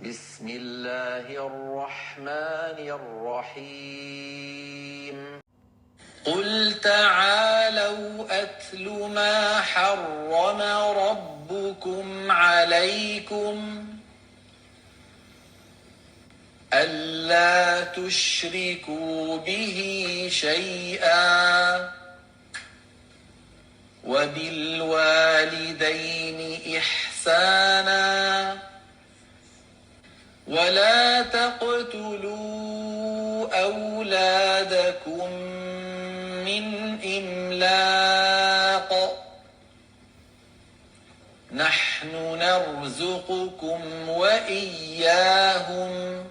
بسم الله الرحمن الرحيم قل تعالوا أتل ما حرم ربكم عليكم ألا تشركوا به شيئا وبالوالدين إحسانا ولا تقتلوا أولادكم من إملاق نحن نرزقكم وإياهم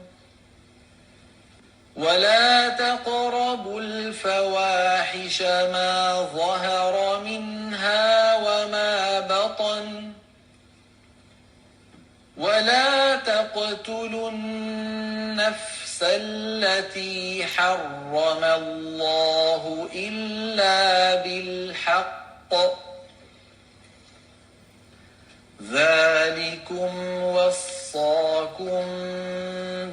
ولا تقربوا الفواحش ما ظهر منها وما بطن ولا تقتلوا النفس التي حرم الله إلا بالحق ذلكم وصاكم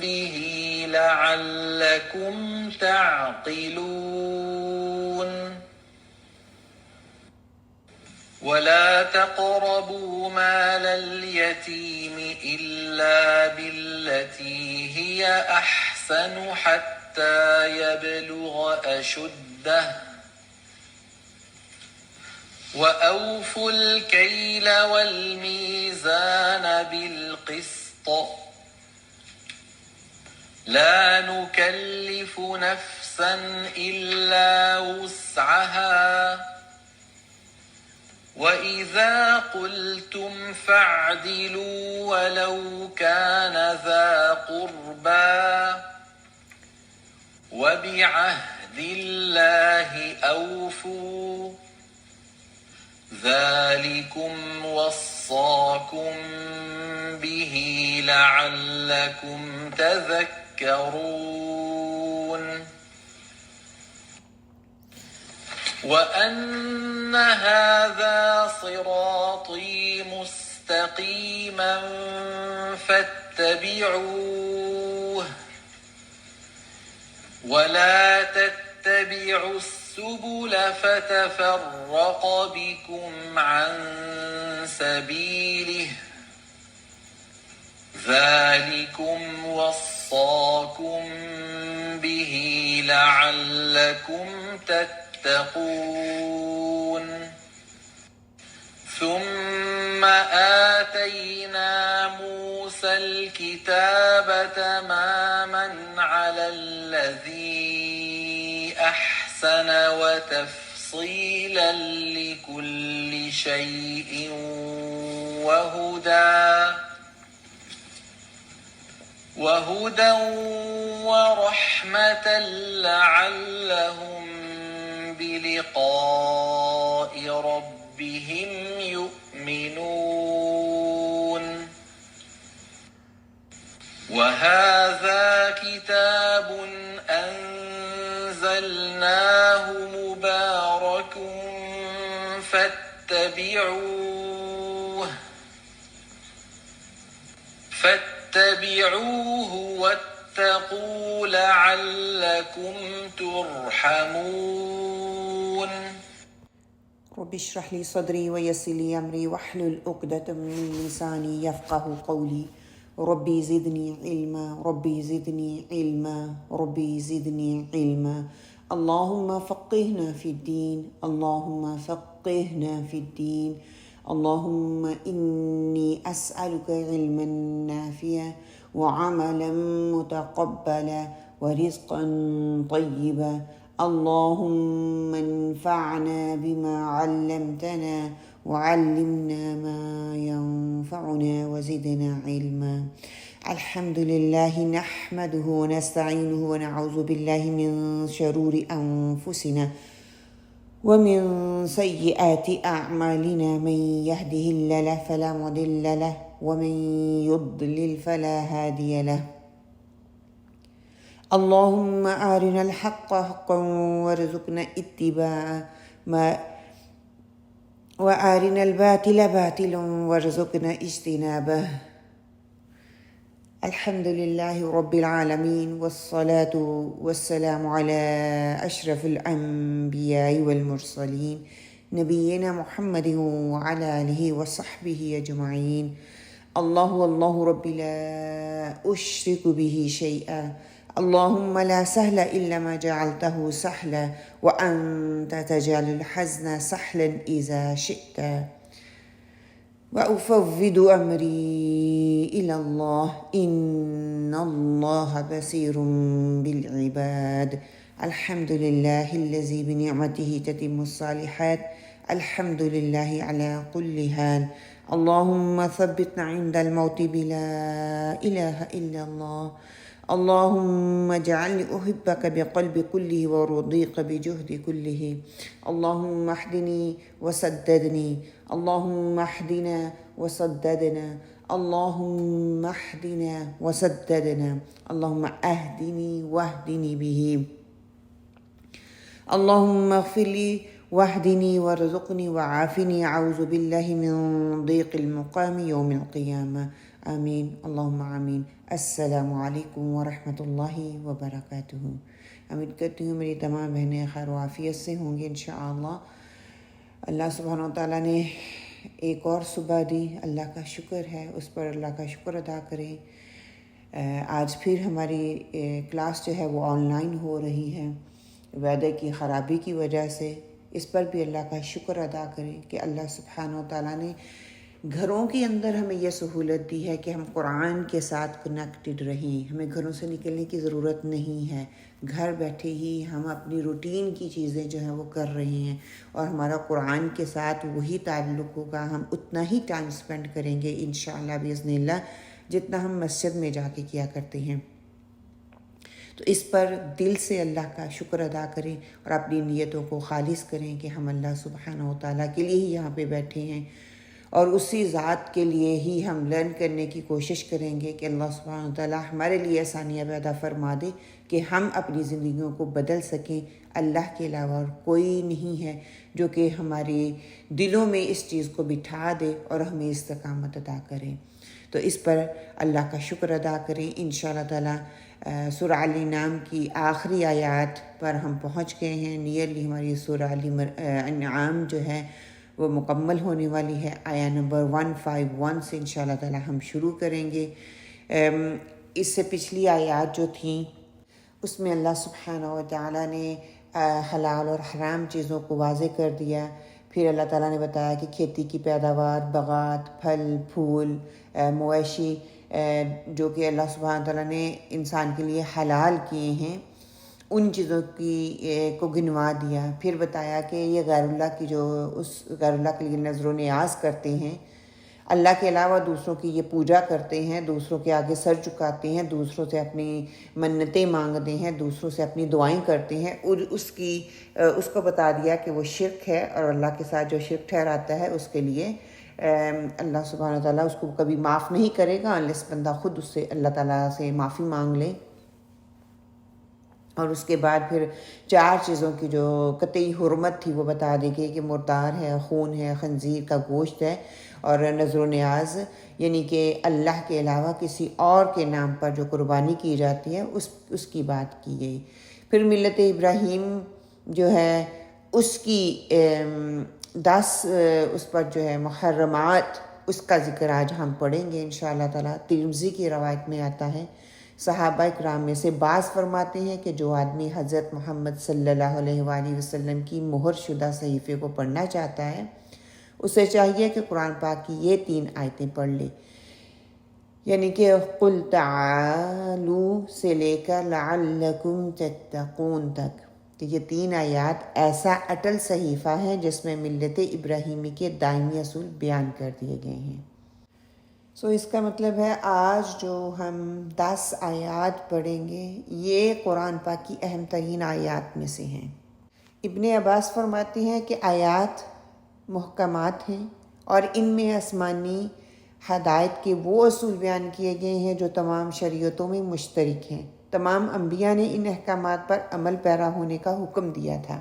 به لعلكم تعقلون ولا تقربوا مال اليتيم إلا بالتي هي أحسن حتى يبلغ أشده وأوفوا الكيل والميزان بالقسط لا نكلف نفسا إلا وسعها وإذا قلتم فاعدلوا ولو كان ذا قربى وبعهد الله أوفوا ذلكم وصاكم به لعلكم تذكرون وأن هذا صراطي مستقيما فاتبعوه ولا تتبعوا السبل فتفرق بكم عن سبيله ذلكم وصاكم به لعلكم تتقون ثم آتينا موسى الكتاب تماما على الذي أحسن وتفصيلا لكل شيء وهدى ورحمة لعلهم بلقاء ربهم يؤمنون وهذا كتاب أنزلناه مبارك فاتبعوه واتقوا لعلكم ترحمون رب اشرح لي صدري ويسر لي أمري واحلل عقدة من لساني يفقه قولي ربي زدني علما ربي زدني علما ربي زدني علما اللهم فقهنا في الدين اللهم فقهنا في الدين اللهم إني أسألك علما نافعا وعملا متقبلا ورزقا طيبا اللهم انفعنا بما علمتنا وعلمنا ما ينفعنا وزدنا علما الحمد لله نحمده ونستعينه ونعوذ بالله من شرور أنفسنا ومن سيئات أعمالنا من يهده الله فلا مضل له ومن يضلل فلا هادي له اللهم أرنا الحق حقا وارزقنا اتباعه وأرنا الباطل باطلا وارزقنا اجتنابه الحمد للہ رب العالمین والصلاة والسلام علی اشرف الانبیاء والمرسلین نبینا محمد وعلی آلہ وصحبہ اجمعین۔ اللہ رب لا اشرک به شیئا اللہم لا سہل الا ما جعلته سہلا وانت تجعل الحزن سہلا اذا شئت وأفوض أمري إلى الله إن الله بصير بالعباد۔ الحمد لله الذي بنعمته تتم الصالحات، الحمد لله على كل حال، اللهم ثبتنا عند الموت بلا إله إلا الله، اللهم اجعلني أحبك بقلب كله ورضيك بجهد كله، اللهم اهدني وسددني، اللهم اهدنا وسددنا، اللهم اهدنا وسددنا، اللهم اهدني واهدني به، اللهم اغفر لي واهدني وارزقني وعافني، اعوذ بالله من ضيق المقام يوم القيامة، آمین اللہم آمین۔ السلام علیکم ورحمۃ اللہ وبرکاتہ۔ امید کرتی ہوں میری تمام بہنیں خیر و عافیت سے ہوں گی انشاءاللہ۔ اللہ سبحانہ و تعالیٰ نے ایک اور صبح دی، اللہ کا شکر ہے، اس پر اللہ کا شکر ادا کریں۔ آج پھر ہماری کلاس جو ہے وہ آن لائن ہو رہی ہے ویدر کی خرابی کی وجہ سے، اس پر بھی اللہ کا شکر ادا کریں کہ اللہ سبحانہ و تعالیٰ نے گھروں کے اندر ہمیں یہ سہولت دی ہے کہ ہم قرآن کے ساتھ کنیکٹڈ رہیں، ہمیں گھروں سے نکلنے کی ضرورت نہیں ہے، گھر بیٹھے ہی ہم اپنی روٹین کی چیزیں جو ہیں وہ کر رہے ہیں، اور ہمارا قرآن کے ساتھ وہی تعلق ہوگا، ہم اتنا ہی ٹائم سپینڈ کریں گے انشاءاللہ باذن اللہ جتنا ہم مسجد میں جا کے کیا کرتے ہیں۔ تو اس پر دل سے اللہ کا شکر ادا کریں اور اپنی نیتوں کو خالص کریں کہ ہم اللہ سبحانہ و تعالیٰ کے لیے ہی یہاں پہ بیٹھے ہیں، اور اسی ذات کے لیے ہی ہم لرن کرنے کی کوشش کریں گے کہ اللہ سبحانہ وتعالیٰ ہمارے لیے آسانیاں پیدا فرما دے کہ ہم اپنی زندگیوں کو بدل سکیں۔ اللہ کے علاوہ اور کوئی نہیں ہے جو کہ ہمارے دلوں میں اس چیز کو بٹھا دے اور ہمیں استقامت عطا کرے۔ تو اس پر اللہ کا شکر ادا کریں انشاءاللہ تعالیٰ۔ سورہ الانعام کی آخری آیات پر ہم پہنچ گئے ہیں، نیئرلی ہماری سورہ الانعام جو ہے وہ مکمل ہونے والی ہے۔ آیا نمبر 151 سے انشاءاللہ تعالی ہم شروع کریں گے۔ اس سے پچھلی آیات جو تھیں اس میں اللہ سبحانہ و تعالیٰ نے حلال اور حرام چیزوں کو واضح کر دیا، پھر اللہ تعالیٰ نے بتایا کہ کھیتی کی پیداوار، باغات، پھل پھول، مویشی جو کہ اللہ سبحانہ و تعالیٰ نے انسان کے لیے حلال کیے ہیں، ان چیزوں کو گنوا دیا، پھر بتایا کہ یہ غیر اللہ کی جو اس غیر اللہ کے لیے نظر و نیاز کرتے ہیں، اللہ کے علاوہ دوسروں کی یہ پوجا کرتے ہیں، دوسروں کے آگے سر چکاتے ہیں، دوسروں سے اپنی منتیں مانگتے ہیں، دوسروں سے اپنی دعائیں کرتے ہیں، اور اس کو بتا دیا کہ وہ شرک ہے، اور اللہ کے ساتھ جو شرک ٹھہراتا ہے اس کے لیے اللہ سبحانہ تعالیٰ اس کو کبھی معاف نہیں کرے گا انلیس بندہ خود اس سے اللہ تعالیٰ سے معافی مانگ لے۔ اور اس کے بعد پھر 4 چیزوں کی جو قطعی حرمت تھی وہ بتا دے گی کہ مردار ہے، خون ہے، خنزیر کا گوشت ہے، اور نظر و نیاز یعنی کہ اللہ کے علاوہ کسی اور کے نام پر جو قربانی کی جاتی ہے اس کی بات کی گئی۔ پھر ملت ابراہیم جو ہے اس کی 10 اس پر جو ہے محرمات، اس کا ذکر آج ہم پڑھیں گے انشاءاللہ تعالیٰ۔ ترمذی کی روایت میں آتا ہے، صحابہ کرام میں سے بعض فرماتے ہیں کہ جو آدمی حضرت محمد صلی اللہ علیہ وآلہ وسلم کی مہر شدہ صحیفے کو پڑھنا چاہتا ہے اسے چاہیے کہ قرآن پاک کی یہ 3 آیتیں پڑھ لے، یعنی کہ قل تعالوا سے لے کر لعلکم تتقون تک، کہ یہ 3 آیات ایسا اٹل صحیفہ ہے جس میں ملت ابراہیمی کے دائمی اصول بیان کر دیے گئے ہیں۔ اس کا مطلب ہے آج جو ہم 10 آیات پڑھیں گے یہ قرآن پاک کی اہم ترین آیات میں سے ہیں۔ ابن عباس فرماتے ہیں کہ آیات محکمات ہیں اور ان میں آسمانی ہدایت کے وہ اصول بیان کیے گئے ہیں جو تمام شریعتوں میں مشترک ہیں۔ تمام انبیاء نے ان احکامات پر عمل پیرا ہونے کا حکم دیا تھا۔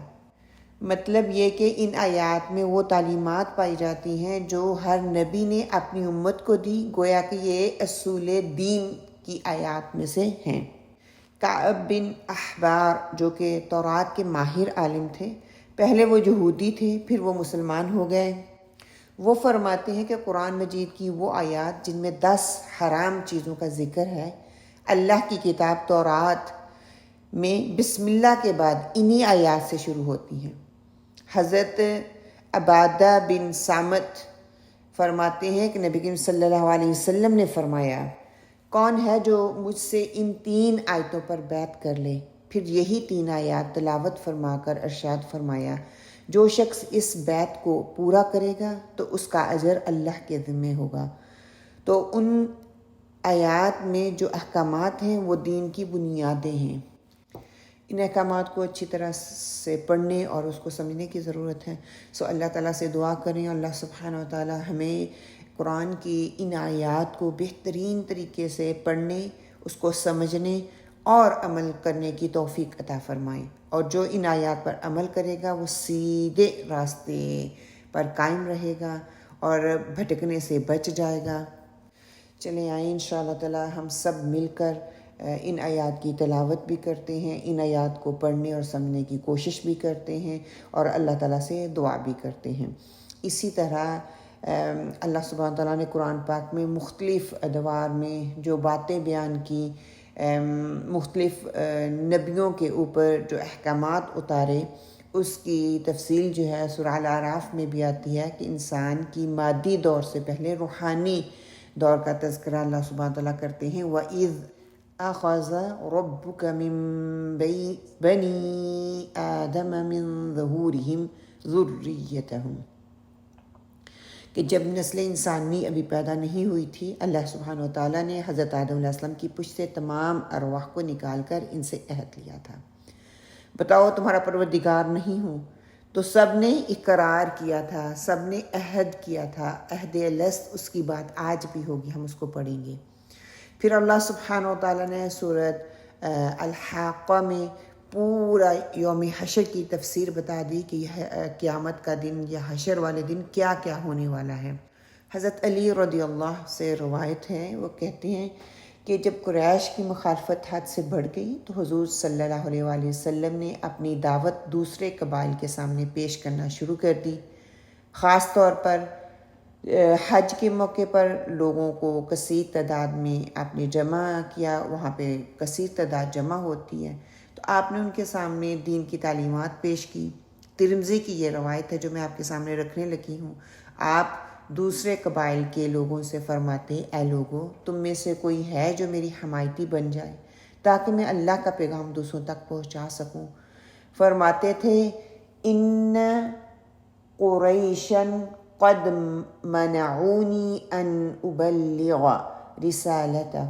مطلب یہ کہ ان آیات میں وہ تعلیمات پائی جاتی ہیں جو ہر نبی نے اپنی امت کو دی، گویا کہ یہ اصول دین کی آیات میں سے ہیں۔ کعب بن احبار جو کہ تورات کے ماہر عالم تھے، پہلے وہ یہودی تھے پھر وہ مسلمان ہو گئے، وہ فرماتے ہیں کہ قرآن مجید کی وہ آیات جن میں 10 حرام چیزوں کا ذکر ہے، اللہ کی کتاب تورات میں بسم اللہ کے بعد انہی آیات سے شروع ہوتی ہیں۔ حضرت عبادہ بن صامت فرماتے ہیں کہ نبی کریم صلی اللہ علیہ وسلم نے فرمایا، کون ہے جو مجھ سے ان 3 آیتوں پر بیعت کر لے؟ پھر یہی 3 آیات تلاوت فرما کر ارشاد فرمایا، جو شخص اس بیعت کو پورا کرے گا تو اس کا اجر اللہ کے ذمہ ہوگا۔ تو ان آیات میں جو احکامات ہیں وہ دین کی بنیادیں ہیں، ان احکامات کو اچھی طرح سے پڑھنے اور اس کو سمجھنے کی ضرورت ہے۔ سو اللہ تعالیٰ سے دعا کریں، اللہ سبحانہ و تعالیٰ ہمیں قرآن کی ان آیات کو بہترین طریقے سے پڑھنے، اس کو سمجھنے اور عمل کرنے کی توفیق عطا فرمائیں، اور جو ان آیات پر عمل کرے گا وہ سیدھے راستے پر قائم رہے گا اور بھٹکنے سے بچ جائے گا۔ چلیں آئیں انشاءاللہ تعالیٰ ہم سب مل کر ان آیات کی تلاوت بھی کرتے ہیں، ان آیات کو پڑھنے اور سمجھنے کی کوشش بھی کرتے ہیں اور اللہ تعالیٰ سے دعا بھی کرتے ہیں۔ اسی طرح اللہ سبحانہ تعالیٰ نے قرآن پاک میں مختلف ادوار میں جو باتیں بیان کی، مختلف نبیوں کے اوپر جو احکامات اتارے، اس کی تفصیل جو ہے سورہ الاعراف میں بھی آتی ہے کہ انسان کی مادی دور سے پہلے روحانی دور کا تذکرہ اللہ سبحانہ تعالیٰ کرتے ہیں۔ وَإِذْ أَخَذَ رَبُّكَ مِن بَنِي آدَمَ مِن ظُهُورِهِمْ ذُرِّيَّتَهُمْ، کہ جب نسل انسانی ابھی پیدا نہیں ہوئی تھی، اللہ سبحانہ و تعالیٰ نے حضرت آدم علیہ السلام کی پشت سے تمام ارواح کو نکال کر ان سے عہد لیا تھا۔ بتاؤ تمہارا پروردگار نہیں ہوں؟ تو سب نے اقرار کیا تھا، سب نے عہد کیا تھا، عہد الست، اس کی بات آج بھی ہوگی، ہم اس کو پڑھیں گے۔ پھر اللہ سبحانہ و تعالیٰ نے سورۃ الحاقہ میں پورا یوم حشر کی تفسیر بتا دی کہ یہ قیامت کا دن یا حشر والے دن کیا کیا ہونے والا ہے۔ حضرت علی رضی اللہ سے روایت ہے، وہ کہتے ہیں کہ جب قریش کی مخالفت حد سے بڑھ گئی تو حضور صلی اللہ علیہ وآلہ وسلم نے اپنی دعوت دوسرے قبائل کے سامنے پیش کرنا شروع کر دی۔ خاص طور پر حج کے موقع پر لوگوں کو کثیر تعداد میں آپ نے جمع کیا، وہاں پہ کثیر تعداد جمع ہوتی ہے، تو آپ نے ان کے سامنے دین کی تعلیمات پیش کی۔ ترمذی کی یہ روایت ہے جو میں آپ کے سامنے رکھنے لگی ہوں۔ آپ دوسرے قبائل کے لوگوں سے فرماتے، اے لوگوں، تم میں سے کوئی ہے جو میری حمایتی بن جائے تاکہ میں اللہ کا پیغام دوسروں تک پہنچا سکوں؟ فرماتے تھے، ان قریشن قد منعونی ان ابلغ رسالتہ،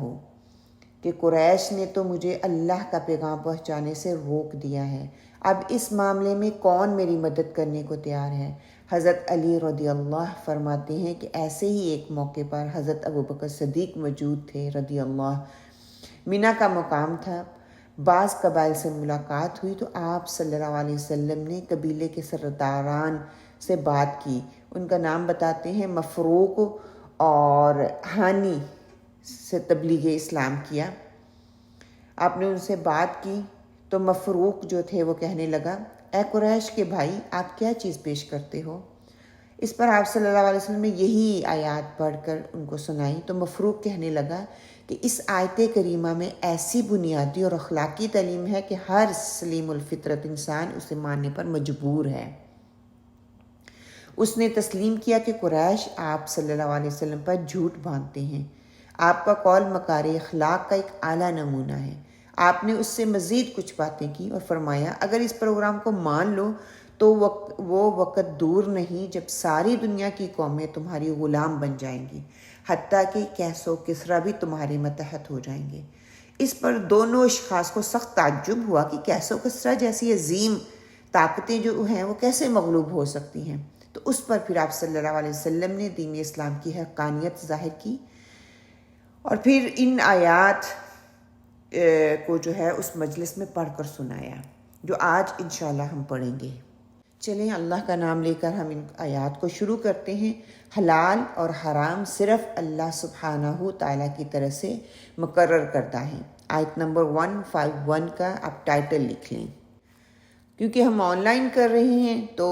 کہ قریش نے تو مجھے اللہ کا پیغام پہنچانے سے روک دیا ہے، اب اس معاملے میں کون میری مدد کرنے کو تیار ہے؟ حضرت علی رضی اللہ فرماتے ہیں کہ ایسے ہی ایک موقع پر حضرت ابوبکر صدیق موجود تھے رضی اللہ، مینا کا مقام تھا، بعض قبائل سے ملاقات ہوئی تو آپ صلی اللہ علیہ وسلم نے قبیلے کے سرداران سے بات کی، ان کا نام بتاتے ہیں، مفروق اور ہانی سے تبلیغ اسلام کیا۔ آپ نے ان سے بات کی تو مفروق جو تھے وہ کہنے لگا، اے قریش کے بھائی، آپ کیا چیز پیش کرتے ہو؟ اس پر آپ صلی اللہ علیہ وسلم نے یہی آیات پڑھ کر ان کو سنائی تو مفروق کہنے لگا کہ اس آیت کریمہ میں ایسی بنیادی اور اخلاقی تعلیم ہے کہ ہر سلیم الفطرت انسان اسے ماننے پر مجبور ہے۔ اس نے تسلیم کیا کہ قریش آپ صلی اللہ علیہ وسلم پر جھوٹ باندھتے ہیں، آپ کا قول مکار اخلاق کا ایک اعلیٰ نمونہ ہے۔ آپ نے اس سے مزید کچھ باتیں کی اور فرمایا، اگر اس پروگرام کو مان لو تو وہ وقت دور نہیں جب ساری دنیا کی قومیں تمہاری غلام بن جائیں گی، حتیٰ کہ کیس و کسریٰ بھی تمہارے متحد ہو جائیں گے۔ اس پر دونوں اشخاص کو سخت تعجب ہوا کہ کیس و کسریٰ جیسی عظیم طاقتیں جو ہیں وہ کیسے مغلوب ہو سکتی ہیں۔ تو اس پر پھر آپ صلی اللہ علیہ وسلم نے دین اسلام کی حقانیت ظاہر کی اور پھر ان آیات کو جو ہے اس مجلس میں پڑھ کر سنایا، جو آج انشاءاللہ ہم پڑھیں گے۔ چلیں اللہ کا نام لے کر ہم ان آیات کو شروع کرتے ہیں۔ حلال اور حرام صرف اللہ سبحانہ تعالیٰ کی طرف سے مقرر کردہ ہیں۔ آیت نمبر 151 کا آپ ٹائٹل لکھ لیں۔ کیونکہ ہم آن لائن کر رہے ہیں تو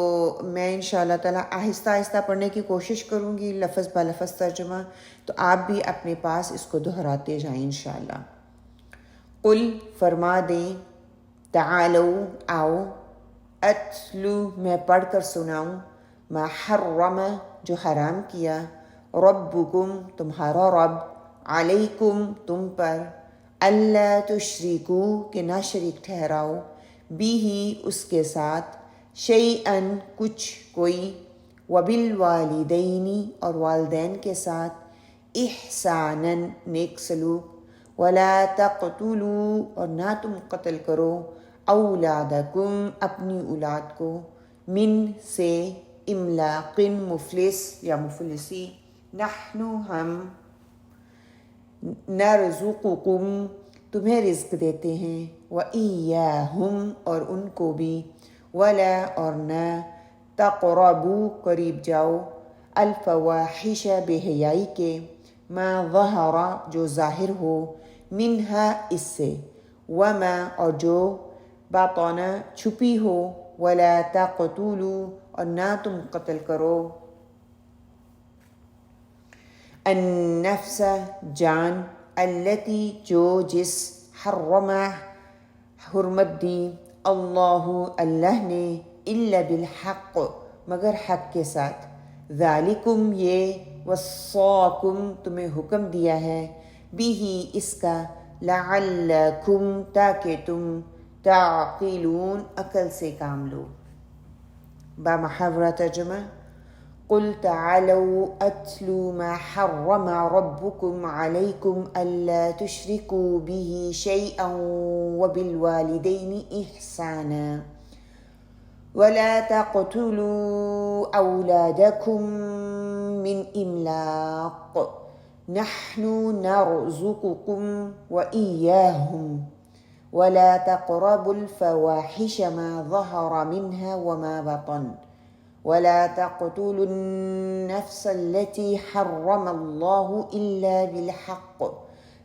میں انشاءاللہ تعالیٰ آہستہ آہستہ پڑھنے کی کوشش کروں گی، لفظ بہ لفظ ترجمہ، تو آپ بھی اپنے پاس اس کو دہراتے جائیں انشاءاللہ۔ قل فرما دیں، تعالو آؤ، اتلو میں پڑھ کر سناؤں، ما حرم جو حرام کیا، ربکم تمہارا رب، علیکم تم پر، اللہ تشرکو کہ نہ شریک ٹھہراؤ، بھی اس کے ساتھ، شیئن کچھ کوئی، وبالوالدین اور والدین کے ساتھ، احساناً نیک سلوک، ولا تقتلوا اور نہ تم قتل کرو، اولادکم اپنی اولاد کو، من سے، املاق مفلس یا مفلسی، نحن ہم، نرزقکم تمہیں رزق دیتے ہیں، وَإِيَّاهُمْ اور ان کو بھی، وَلَا اور نہ، تَقْرَبُوا قریب جاؤ، الفواحش بے حیائی کے، ما ظہر جو ظاہر ہو، منہا اس سے، وما اور جو باطن چھپی ہو، وَلَا تَقْتُلُوا اور نہ تم قتل کرو، النفس جان، التی جو جس، حرم حرمت دی، اللہ نے، الا بالحق مگر حق کے ساتھ، ذالکم یہ، وصاکم تمہیں حکم دیا ہے، بھی اس کا، لعلکم تاکہ تم، تعقلون عقل سے کام لو۔ با محاورہ ترجمہ، قل تعالوا اتلوا ما حرم ربكم عليكم الا تشركوا به شيئا وبالوالدين احسانا ولا تقتلوا اولادكم من املاق نحن نرزقكم واياهم ولا تقربوا الفواحش ما ظهر منها وما بطن ولا تقتلوا النفس التي حرم الله إلا بالحق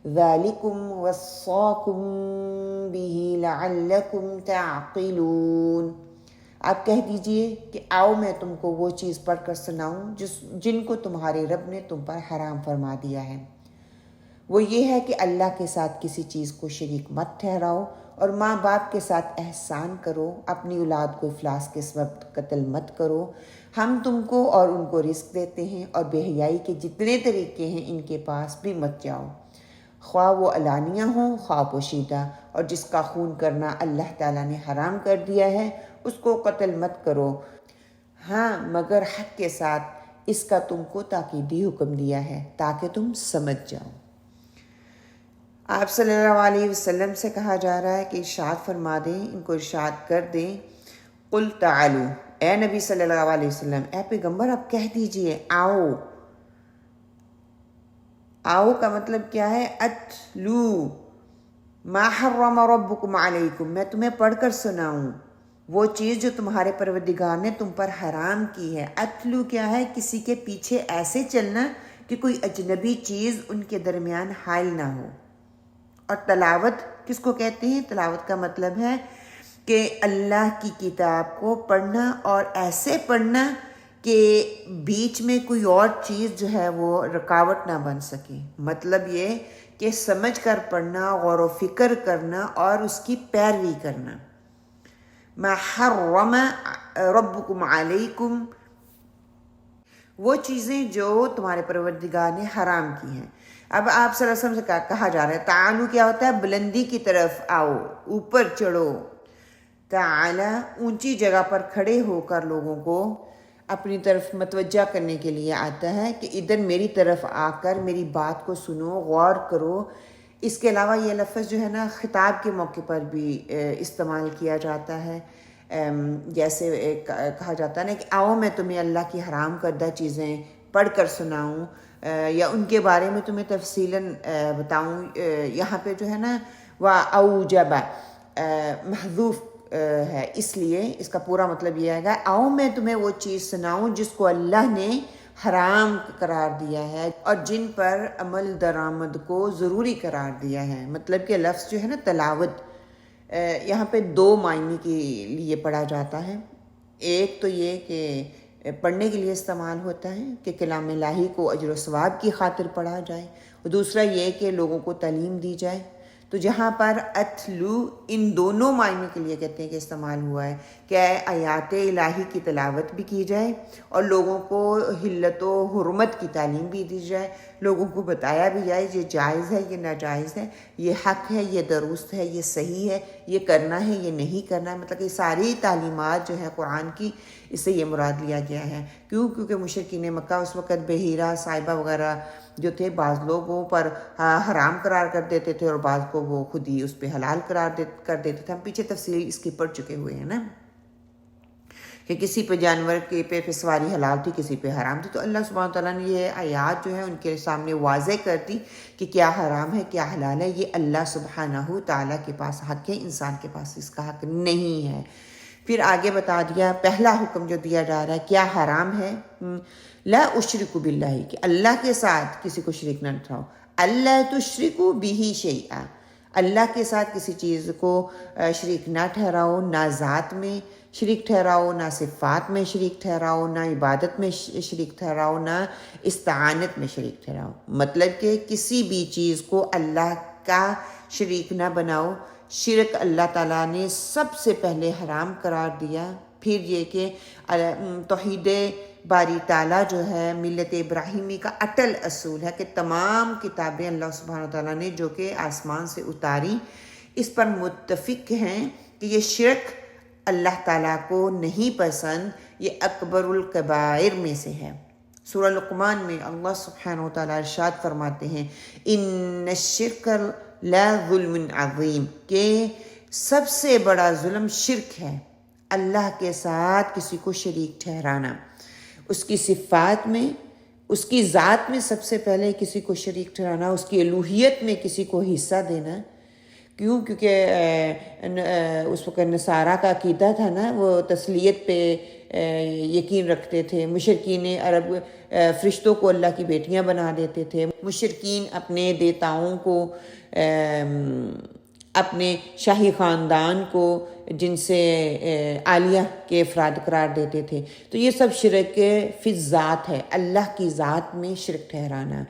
ذلكم وصاكم به لعلكم تعقلون۔ آپ کہہ دیجئے کہ آؤ میں تم کو وہ چیز پڑھ کر سناؤں جن کو تمہارے رب نے تم پر حرام فرما دیا ہے۔ وہ یہ ہے کہ اللہ کے ساتھ کسی چیز کو شریک مت ٹھہراؤ، اور ماں باپ کے ساتھ احسان کرو، اپنی اولاد کو افلاس کے سبب قتل مت کرو، ہم تم کو اور ان کو رزق دیتے ہیں، اور بے حیائی کے جتنے طریقے ہیں ان کے پاس بھی مت جاؤ، خواہ وہ علانیہ ہوں خواہ پوشیدہ، اور جس کا خون کرنا اللہ تعالیٰ نے حرام کر دیا ہے اس کو قتل مت کرو، ہاں مگر حق کے ساتھ، اس کا تم کو تاکیدی حکم دیا ہے تاکہ تم سمجھ جاؤ۔ آپ صلی اللہ علیہ وسلم سے کہا جا رہا ہے کہ ارشاد فرما دیں، ان کو ارشاد کر دیں، قل تعالو، اے نبی صلی اللہ علیہ وسلم، اے پیغمبر آپ کہہ دیجئے آؤ۔ آؤ کا مطلب کیا ہے؟ اتلو ما حرم ربکم علیکم، میں تمہیں پڑھ کر سناؤں وہ چیز جو تمہارے پروردگار نے تم پر حرام کی ہے۔ اتلو کیا ہے؟ کسی کے پیچھے ایسے چلنا کہ کوئی اجنبی چیز ان کے درمیان حائل نہ ہو۔ اور تلاوت کس کو کہتے ہیں؟ تلاوت کا مطلب ہے کہ اللہ کی کتاب کو پڑھنا، اور ایسے پڑھنا کہ بیچ میں کوئی اور چیز جو ہے وہ رکاوٹ نہ بن سکے۔ مطلب یہ کہ سمجھ کر پڑھنا، غور و فکر کرنا اور اس کی پیروی کرنا۔ ما حرم ربکم علیکم، وہ چیزیں جو تمہارے پروردگار نے حرام کی ہیں۔ اب آپ صلی اللہ علیہ وسلم سے کہا جا رہا ہے، تعالو کیا ہوتا ہے؟ بلندی کی طرف آؤ، اوپر چڑھو۔ تعالی اونچی جگہ پر کھڑے ہو کر لوگوں کو اپنی طرف متوجہ کرنے کے لیے آتا ہے کہ ادھر میری طرف آ کر میری بات کو سنو، غور کرو۔ اس کے علاوہ یہ لفظ جو ہے نا خطاب کے موقع پر بھی استعمال کیا جاتا ہے، جیسے کہا جاتا ہے نا کہ آؤ میں تمہیں اللہ کی حرام کردہ چیزیں پڑھ کر سناؤں یا ان کے بارے میں تمہیں تفصیلاً بتاؤں۔ یہاں پہ جو ہے نا وَأَوْجَبَ محذوف ہے، اس لیے اس کا پورا مطلب یہ آئے گا آؤ میں تمہیں وہ چیز سناؤں جس کو اللہ نے حرام قرار دیا ہے اور جن پر عمل درآمد کو ضروری قرار دیا ہے۔ مطلب کہ لفظ جو ہے نا تلاوت، یہاں پہ دو معنی کے لیے پڑھا جاتا ہے۔ ایک تو یہ کہ پڑھنے کے لیے استعمال ہوتا ہے کہ کلام الہی کو اجر و ثواب کی خاطر پڑھا جائے، اور دوسرا یہ کہ لوگوں کو تعلیم دی جائے۔ تو جہاں پر اتلو ان دونوں معنی کے لیے کہتے ہیں کہ استعمال ہوا ہے کہ آیات الہی کی تلاوت بھی کی جائے اور لوگوں کو حلت و حرمت کی تعلیم بھی دی جائے، لوگوں کو بتایا بھی جائے یہ جائز ہے، یہ ناجائز ہے، یہ حق ہے، یہ درست ہے، یہ صحیح ہے، یہ کرنا ہے، یہ نہیں کرنا ہے۔ مطلب کہ ساری تعلیمات جو ہے قرآن کی، اس سے یہ مراد لیا گیا ہے۔ کیونکہ مشرکین مکہ اس وقت بحیرہ صاحبہ وغیرہ جو تھے، بعض لوگوں پر حرام قرار کر دیتے تھے اور بعض کو وہ خود ہی اس پہ حلال قرار کر دیتے تھے۔ ہم پیچھے تفصیل اس کی پڑھ چکے ہوئے ہیں نا، کہ کسی پہ جانور کے پہ سواری حلال تھی، کسی پہ حرام تھی۔ تو اللہ سبحانہ تعالیٰ نے یہ آیات جو ہے ان کے سامنے واضح کر دی کہ کیا حرام ہے، کیا حلال ہے۔ یہ اللہ سبحانہ تعالیٰ کے پاس حق ہے، انسان کے پاس اس کا حق نہیں ہے۔ پھر آگے بتا دیا، پہلا حکم جو دیا جا رہا ہے کیا حرام ہے، لا اشرک باللہ، کہ اللہ کے ساتھ کسی کو شریک نہ ٹھہراؤ۔ اللہ تشرکوا بہ شیئا، اللہ کے ساتھ کسی چیز کو شریک نہ ٹھہراؤ، نہ ذات میں شریک ٹھہراؤ، نہ صفات میں شریک ٹھہراؤ، نہ عبادت میں شریک ٹھہراؤ، نہ استعانت میں شریک ٹھہراؤ۔ مطلب کہ کسی بھی چیز کو اللہ کا شریک نہ بناؤ۔ شرک اللہ تعالیٰ نے سب سے پہلے حرام قرار دیا۔ پھر یہ کہ توحید باری تعالیٰ جو ہے ملت ابراہیمی کا اٹل اصول ہے کہ تمام کتابیں اللہ سبحانہ تعالیٰ نے جو کہ آسمان سے اتاری، اس پر متفق ہیں کہ یہ شرک اللہ تعالیٰ کو نہیں پسند، یہ اکبر الکبائر میں سے ہے۔ سورہ لقمان میں اللہ سبحانہ وتعالیٰ ارشاد فرماتے ہیں ان الشرک لا ظلم عظیم، کہ سب سے بڑا ظلم شرک ہے، اللہ کے ساتھ کسی کو شریک ٹھہرانا، اس کی صفات میں، اس کی ذات میں سب سے پہلے کسی کو شریک ٹھہرانا، اس کی الوہیت میں کسی کو حصہ دینا۔ کیونکہ اس وقت نصارہ کا عقیدہ تھا نا، وہ تثلیت پہ یقین رکھتے تھے۔ مشرکین عرب فرشتوں کو اللہ کی بیٹیاں بنا دیتے تھے، مشرکین اپنے دیوتاؤں کو، اپنے شاہی خاندان کو جن سے عالیہ کے افراد قرار دیتے تھے۔ تو یہ سب شرک فی ذات ہے، اللہ کی ذات میں شرک ٹھہرانا۔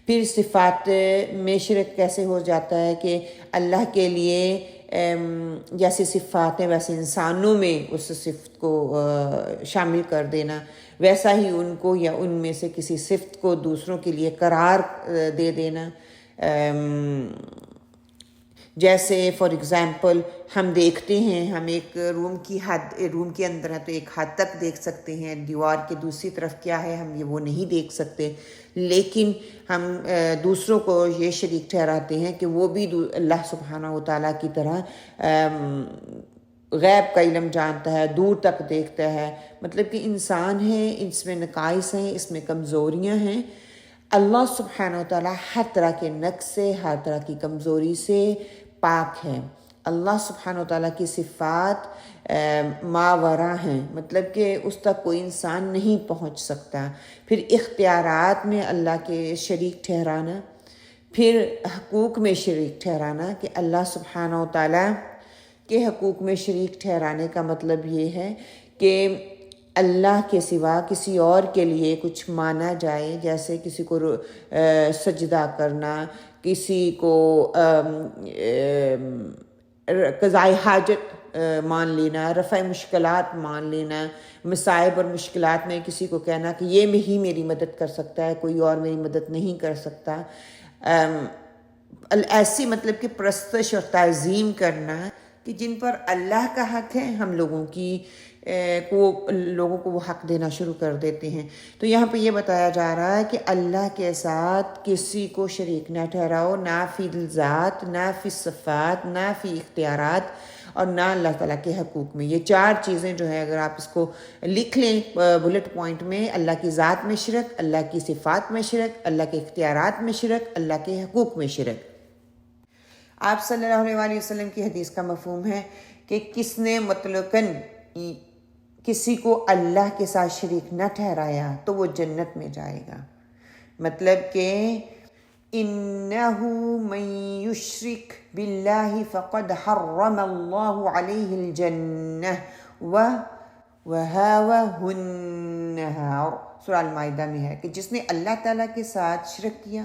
پھر صفات میں شرک کیسے ہو جاتا ہے کہ اللہ کے لیے جیسے صفات ہیں ویسے انسانوں میں اس صفت کو شامل کر دینا، ویسا ہی ان کو یا ان میں سے کسی صفت کو دوسروں کے لیے قرار دے دینا۔ جیسے فار ایگزامپل ہم دیکھتے ہیں، ہم ایک روم کے اندر ہے تو ایک حد تک دیکھ سکتے ہیں، دیوار کے دوسری طرف کیا ہے ہم وہ نہیں دیکھ سکتے، لیکن ہم دوسروں کو یہ شریک ٹھہراتے ہیں کہ وہ بھی اللہ سبحانہ وتعالیٰ کی طرح غیب کا علم جانتا ہے، دور تک دیکھتا ہے۔ مطلب کہ انسان ہے، اس میں نقائص ہیں، اس میں کمزوریاں ہیں۔ اللہ سبحانہ وتعالیٰ ہر طرح کے نقص سے، ہر طرح کی کمزوری سے پاک ہے۔ اللہ سبحانہ وتعالیٰ کی صفات ماورا ہیں، مطلب کہ اس تک کوئی انسان نہیں پہنچ سکتا۔ پھر اختیارات میں اللہ کے شریک ٹھہرانا، پھر حقوق میں شریک ٹھہرانا کہ اللہ سبحانہ وتعالیٰ کے حقوق میں شریک ٹھہرانے کا مطلب یہ ہے کہ اللہ کے سوا کسی اور کے لیے کچھ مانا جائے، جیسے کسی کو سجدہ کرنا، کسی کو قضائے حاجت مان لینا، رفع مشکلات مان لینا، مصائب اور مشکلات میں کسی کو کہنا کہ یہ ہی میری مدد کر سکتا ہے، کوئی اور میری مدد نہیں کر سکتا۔ ایسی مطلب کہ پرستش اور تعظیم کرنا کہ جن پر اللہ کا حق ہے، ہم لوگوں کو وہ حق دینا شروع کر دیتے ہیں۔ تو یہاں پہ یہ بتایا جا رہا ہے کہ اللہ کے ساتھ کسی کو شریک نہ ٹھہراؤ، نہ فی الذات، نہ فی صفات، نہ فی اختیارات، اور نہ اللہ تعالیٰ کے حقوق میں۔ یہ چار چیزیں جو ہے اگر آپ اس کو لکھ لیں بلٹ پوائنٹ میں، اللہ کی ذات میں شرک، اللہ کی صفات میں شرک، اللہ کے اختیارات میں شرک، اللہ کے حقوق میں شرک۔ آپ صلی اللہ علیہ وسلم کی حدیث کا مفہوم ہے کہ کس نے مطلقاً کسی کو اللہ کے ساتھ شریک نہ ٹھہرایا تو وہ جنت میں جائے گا. مطلب کہ انہو من یشرک باللہ فقد حرم اللہ علیہ الجنہ وہاوہ النار. سورہ المائدہ میں ہے کہ جس نے اللہ تعالیٰ کے ساتھ شرک کیا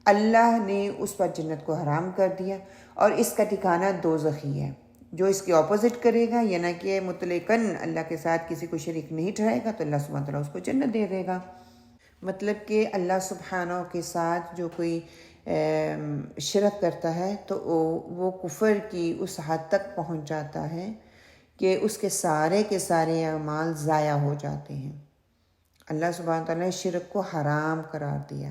اللہ نے اس پر جنت کو حرام کر دیا اور اس کا ٹھکانہ دوزخی ہے. جو اس کے اپوزٹ کرے گا یعنی کہ مطلقاً اللہ کے ساتھ کسی کو شریک نہیں ٹھہرائے گا تو اللہ سبحانہ تعالیٰ اس کو جنت دے دے گا. مطلب کہ اللہ سبحانہ کے ساتھ جو کوئی شرک کرتا ہے تو وہ کفر کی اس حد تک پہنچ جاتا ہے کہ اس کے سارے اعمال ضائع ہو جاتے ہیں. اللہ سبحانہ تعالیٰ نے شرک کو حرام قرار دیا.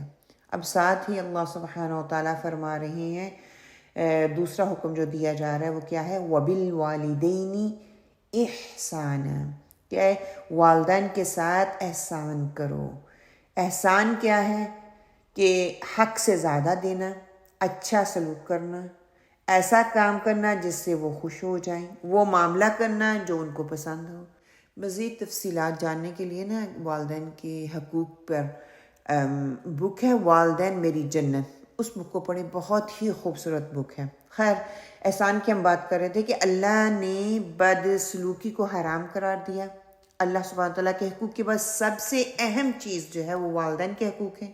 اب ساتھ ہی اللہ سبحانہ تعالیٰ فرما رہے ہیں دوسرا حکم جو دیا جا رہا ہے وہ کیا ہے؟ وَبِالْوَالِدَيْنِ احسانا، کیا ہے؟ والدین کے ساتھ احسان کرو. احسان کیا ہے؟ کہ حق سے زیادہ دینا، اچھا سلوک کرنا، ایسا کام کرنا جس سے وہ خوش ہو جائیں، وہ معاملہ کرنا جو ان کو پسند ہو. مزید تفصیلات جاننے کے لیے نا والدین کے حقوق پر بک ہے والدین میری جنت، اس بک کو پڑھیں، بہت ہی خوبصورت بک ہے. خیر، احسان کی ہم بات کر رہے تھے کہ اللہ نے بد سلوکی کو حرام قرار دیا. اللہ سبحانہ تعالیٰ کے حقوق کے بعد سب سے اہم چیز جو ہے وہ والدین کے حقوق ہیں،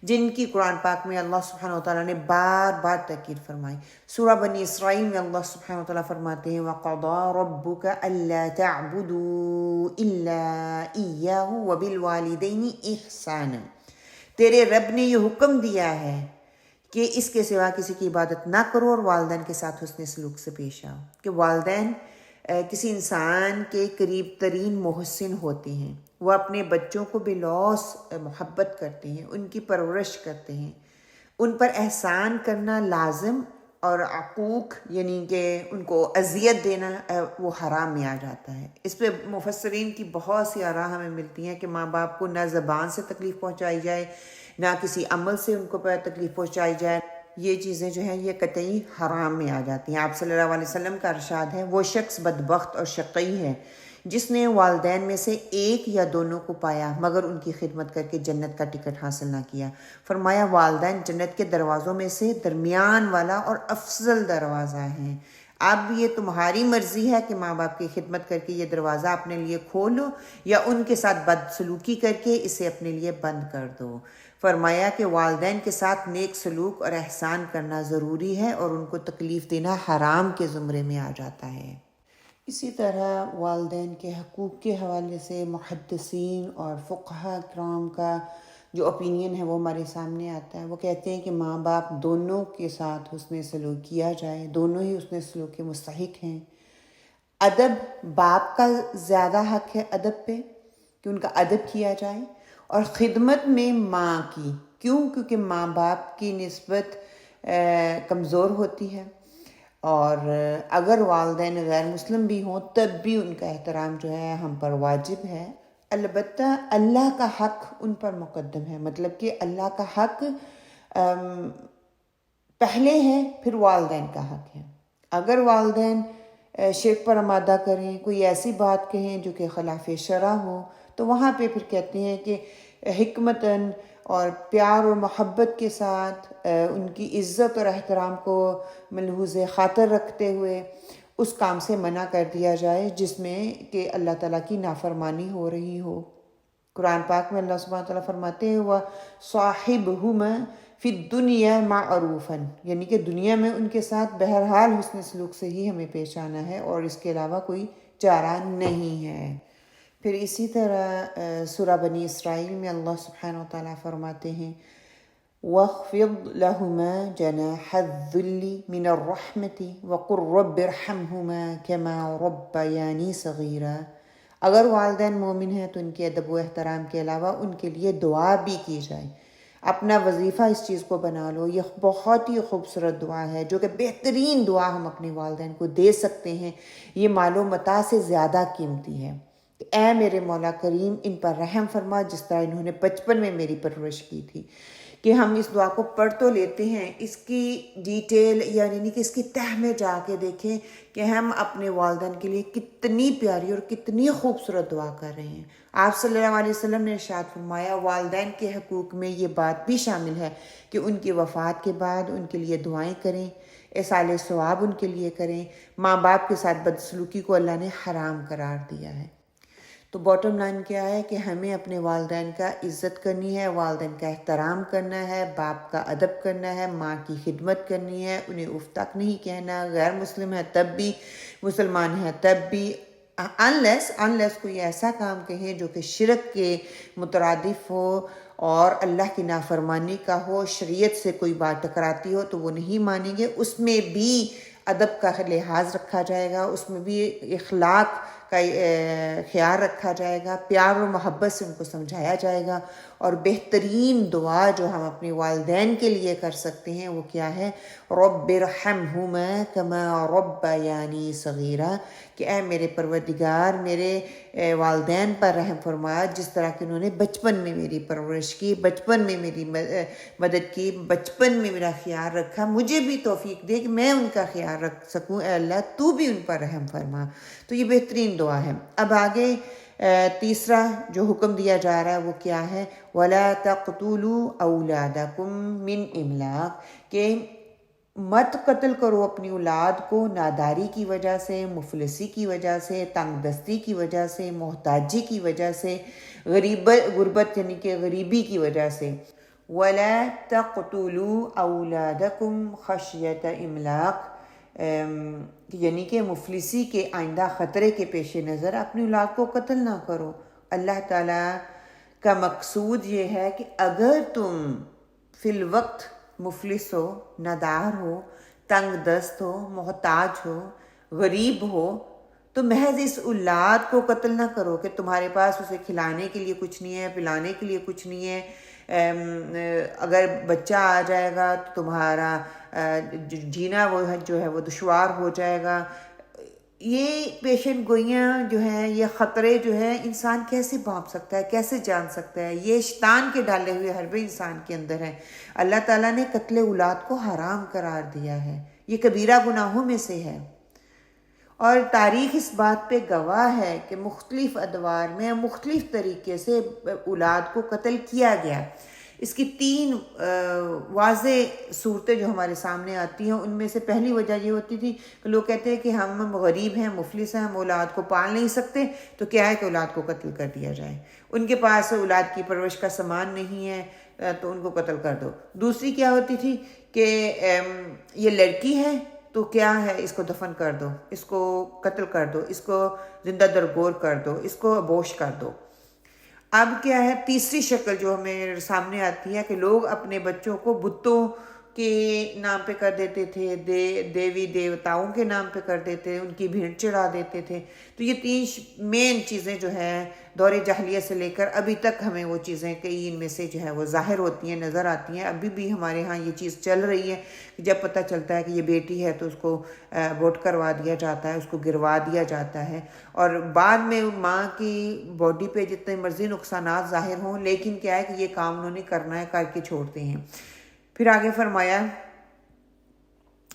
جن کی قرآن پاک میں اللہ سبحانہ تعالیٰ نے بار بار تاکید فرمائی. سورہ بنی اسرائیل میں اللہ سبحانہ تعالیٰ فرماتے ہیں وَقَضَىٰ رَبُّكَ أَلَّا تَعْبُدُوا إِلَّا إِيَّاهُ وَبِالْوَالِدَيْنِ إِحْسَانًا. تیرے رب نے یہ حکم دیا ہے کہ اس کے سوا کسی کی عبادت نہ کرو اور والدین کے ساتھ حسن سلوک سے پیش آؤ. کہ والدین کسی انسان کے قریب ترین محسن ہوتے ہیں، وہ اپنے بچوں کو بلوث محبت کرتے ہیں، ان کی پرورش کرتے ہیں، ان پر احسان کرنا لازم اور عقوق یعنی کہ ان کو اذیت دینا وہ حرام میں آ جاتا ہے. اس پہ مفسرین کی بہت سی آراء ہمیں ملتی ہیں کہ ماں باپ کو نہ زبان سے تکلیف پہنچائی جائے نہ کسی عمل سے ان کو تکلیف پہنچائی جائے، یہ چیزیں جو ہیں یہ قطعی حرام میں آ جاتی ہیں. آپ صلی اللہ علیہ وسلم کا ارشاد ہے وہ شخص بدبخت اور شقی ہے جس نے والدین میں سے ایک یا دونوں کو پایا مگر ان کی خدمت کر کے جنت کا ٹکٹ حاصل نہ کیا. فرمایا والدین جنت کے دروازوں میں سے درمیان والا اور افضل دروازہ ہیں. اب یہ تمہاری مرضی ہے کہ ماں باپ کی خدمت کر کے یہ دروازہ اپنے لیے کھولو یا ان کے ساتھ بدسلوکی کر کے اسے اپنے لیے بند کر دو. فرمایا کہ والدین کے ساتھ نیک سلوک اور احسان کرنا ضروری ہے اور ان کو تکلیف دینا حرام کے زمرے میں آ جاتا ہے. اسی طرح والدین کے حقوق کے حوالے سے محدثین اور فقہاء کرام کا جو اپینین ہے وہ ہمارے سامنے آتا ہے. وہ کہتے ہیں کہ ماں باپ دونوں کے ساتھ حسن سلوک کیا جائے، دونوں ہی حسن سلوک کے مستحق ہیں. ادب باپ کا زیادہ حق ہے ادب پہ کہ ان کا ادب کیا جائے، اور خدمت میں ماں کی. کیونکہ ماں باپ کی نسبت کمزور ہوتی ہے، اور اگر والدین غیر مسلم بھی ہوں تب بھی ان کا احترام جو ہے ہم پر واجب ہے. البتہ اللہ کا حق ان پر مقدم ہے، مطلب کہ اللہ کا حق پہلے ہے پھر والدین کا حق ہے. اگر والدین شرک پر آمادہ کریں، کوئی ایسی بات کہیں جو کہ خلاف شرع ہو، تو وہاں پہ پھر کہتے ہیں کہ حکمتاً اور پیار اور محبت کے ساتھ ان کی عزت اور احترام کو ملحوظ خاطر رکھتے ہوئے اس کام سے منع کر دیا جائے جس میں کہ اللہ تعالیٰ کی نافرمانی ہو رہی ہو. قرآن پاک میں اللہ سبحانہ تعالیٰ فرماتے ہیں وَصَاحِبْهُمَا فِي الدُّنْيَا مَعْرُوفًا، یعنی کہ دنیا میں ان کے ساتھ بہرحال حسن سلوک سے ہی ہمیں پیش آنا ہے اور اس کے علاوہ کوئی چارہ نہیں ہے. پھر اسی طرح سورہ بنی اسرائیل میں اللہ سبحانہ وتعالیٰ فرماتے ہیں وَاخْفِضْ لَهُمَا جَنَاحَ الذُّلِّ مِنَ الرَّحْمَةِ وَقُلْ رَبِّ ارْحَمْهُمَا كَمَا رَبَّيَانِي صَغِيرًا. اگر والدین مومن ہیں تو ان کے ادب و احترام کے علاوہ ان کے لیے دعا بھی کی جائے. اپنا وظیفہ اس چیز کو بنا لو، یہ بہت ہی خوبصورت دعا ہے جو کہ بہترین دعا ہم اپنے والدین کو دے سکتے ہیں. یہ مال و متاع سے زیادہ قیمتی ہے. اے میرے مولا کریم ان پر رحم فرما جس طرح انہوں نے بچپن میں میری پرورش کی تھی. کہ ہم اس دعا کو پڑھ تو لیتے ہیں، اس کی ڈیٹیل یعنی کہ اس کی تہ میں جا کے دیکھیں کہ ہم اپنے والدین کے لیے کتنی پیاری اور کتنی خوبصورت دعا کر رہے ہیں۔ آپ صلی اللہ علیہ وسلم نے ارشاد فرمایا والدین کے حقوق میں یہ بات بھی شامل ہے کہ ان کی وفات کے بعد ان کے لیے دعائیں کریں، ایصال ثواب ان کے لیے کریں۔ ماں باپ کے ساتھ بدسلوکی کو اللہ نے حرام قرار دیا ہے۔ تو باٹم لائن کیا ہے کہ ہمیں اپنے والدین کا عزت کرنی ہے، والدین کا احترام کرنا ہے، باپ کا ادب کرنا ہے، ماں کی خدمت کرنی ہے، انہیں اف تک نہیں کہنا، غیر مسلم ہے تب بھی، مسلمان ہے تب بھی، انلیس کوئی ایسا کام کہیں جو کہ شرک کے مترادف ہو اور اللہ کی نافرمانی کا ہو، شریعت سے کوئی بات ٹکراتی ہو تو وہ نہیں مانیں گے۔ اس میں بھی ادب کا لحاظ رکھا جائے گا، اس میں بھی اخلاق کا خیال رکھا جائے گا، پیار و محبت سے ان کو سمجھایا جائے گا۔ اور بہترین دعا جو ہم اپنے والدین کے لیے کر سکتے ہیں وہ کیا ہے؟ رب ارحمہما کما ربیانی صغیرا، کہ اے میرے پروردگار میرے والدین پر رحم فرما جس طرح کہ انہوں نے بچپن میں میری پرورش کی، بچپن میں میری مدد کی، بچپن میں میرا خیال رکھا، مجھے بھی توفیق دے کہ میں ان کا خیال رکھ سکوں، اے اللہ تو بھی ان پر رحم فرما۔ تو یہ بہترین دعا ہے۔ اب آگے تیسرا جو حکم دیا جا رہا ہے وہ کیا ہے؟ وَلَا تَقْتُلُوا أَوْلَادَكُمْ مِنْ إِمْلَاقٍ، کہ مت قتل کرو اپنی اولاد کو ناداری کی وجہ سے، مفلسی کی وجہ سے، تنگ دستی کی وجہ سے، محتاجی کی وجہ سے، غربت یعنی کہ غریبی کی وجہ سے۔ وَلَا تَقْتُلُوا أَوْلَادَكُمْ خَشْيَةَ إِمْلَاقٍ، یعنی کہ مفلسی کے آئندہ خطرے کے پیش نظر اپنی اولاد کو قتل نہ کرو۔ اللہ تعالیٰ کا مقصود یہ ہے کہ اگر تم فی الوقت مفلس ہو، نادار ہو، تنگ دست ہو، محتاج ہو، غریب ہو، تو محض اس اولاد کو قتل نہ کرو کہ تمہارے پاس اسے کھلانے کے لیے کچھ نہیں ہے، پلانے کے لیے کچھ نہیں ہے، اگر بچہ آ جائے گا تو تمہارا جینا وہ جو ہے وہ دشوار ہو جائے گا۔ یہ پیشن گوئیاں جو ہیں، یہ خطرے جو ہیں، انسان کیسے بھانپ سکتا ہے، کیسے جان سکتا ہے؟ یہ شیطان کے ڈالے ہوئے حربے انسان کے اندر ہے۔ اللہ تعالیٰ نے قتل اولاد کو حرام قرار دیا ہے، یہ کبیرہ گناہوں میں سے ہے، اور تاریخ اس بات پہ گواہ ہے کہ مختلف ادوار میں مختلف طریقے سے اولاد کو قتل کیا گیا۔ اس کی تین واضح صورتیں جو ہمارے سامنے آتی ہیں، ان میں سے پہلی وجہ یہ ہوتی تھی کہ لوگ کہتے ہیں کہ ہم غریب ہیں، مفلس ہیں، ہم اولاد کو پال نہیں سکتے، تو کیا ہے کہ اولاد کو قتل کر دیا جائے۔ ان کے پاس اولاد کی پرورش کا سامان نہیں ہے تو ان کو قتل کر دو۔ دوسری کیا ہوتی تھی کہ یہ لڑکی ہے تو کیا ہے، اس کو دفن کر دو، اس کو قتل کر دو، اس کو زندہ درگور کر دو، اس کو ابوش کر دو۔ اب کیا ہے تیسری شکل جو ہمیں سامنے آتی ہے کہ لوگ اپنے بچوں کو بتوں کے نام پہ کر دیتے تھے، دیوی دیوتاؤں کے نام پہ کر دیتے، ان کی بھیڑ چڑھا دیتے تھے۔ تو یہ تین مین چیزیں جو ہیں دور جاہلیت سے لے کر ابھی تک ہمیں وہ چیزیں کئی ان میں سے جو ہے وہ ظاہر ہوتی ہیں، نظر آتی ہیں۔ ابھی بھی ہمارے ہاں یہ چیز چل رہی ہے کہ جب پتہ چلتا ہے کہ یہ بیٹی ہے تو اس کو ابورٹ کروا دیا جاتا ہے، اس کو گروا دیا جاتا ہے، اور بعد میں ماں کی باڈی پہ جتنے مرضی نقصانات ظاہر ہوں، لیکن کیا ہے کہ یہ کام انہوں نے کرنا ہے، کر کے چھوڑتے ہیں۔ پھر آگے فرمایا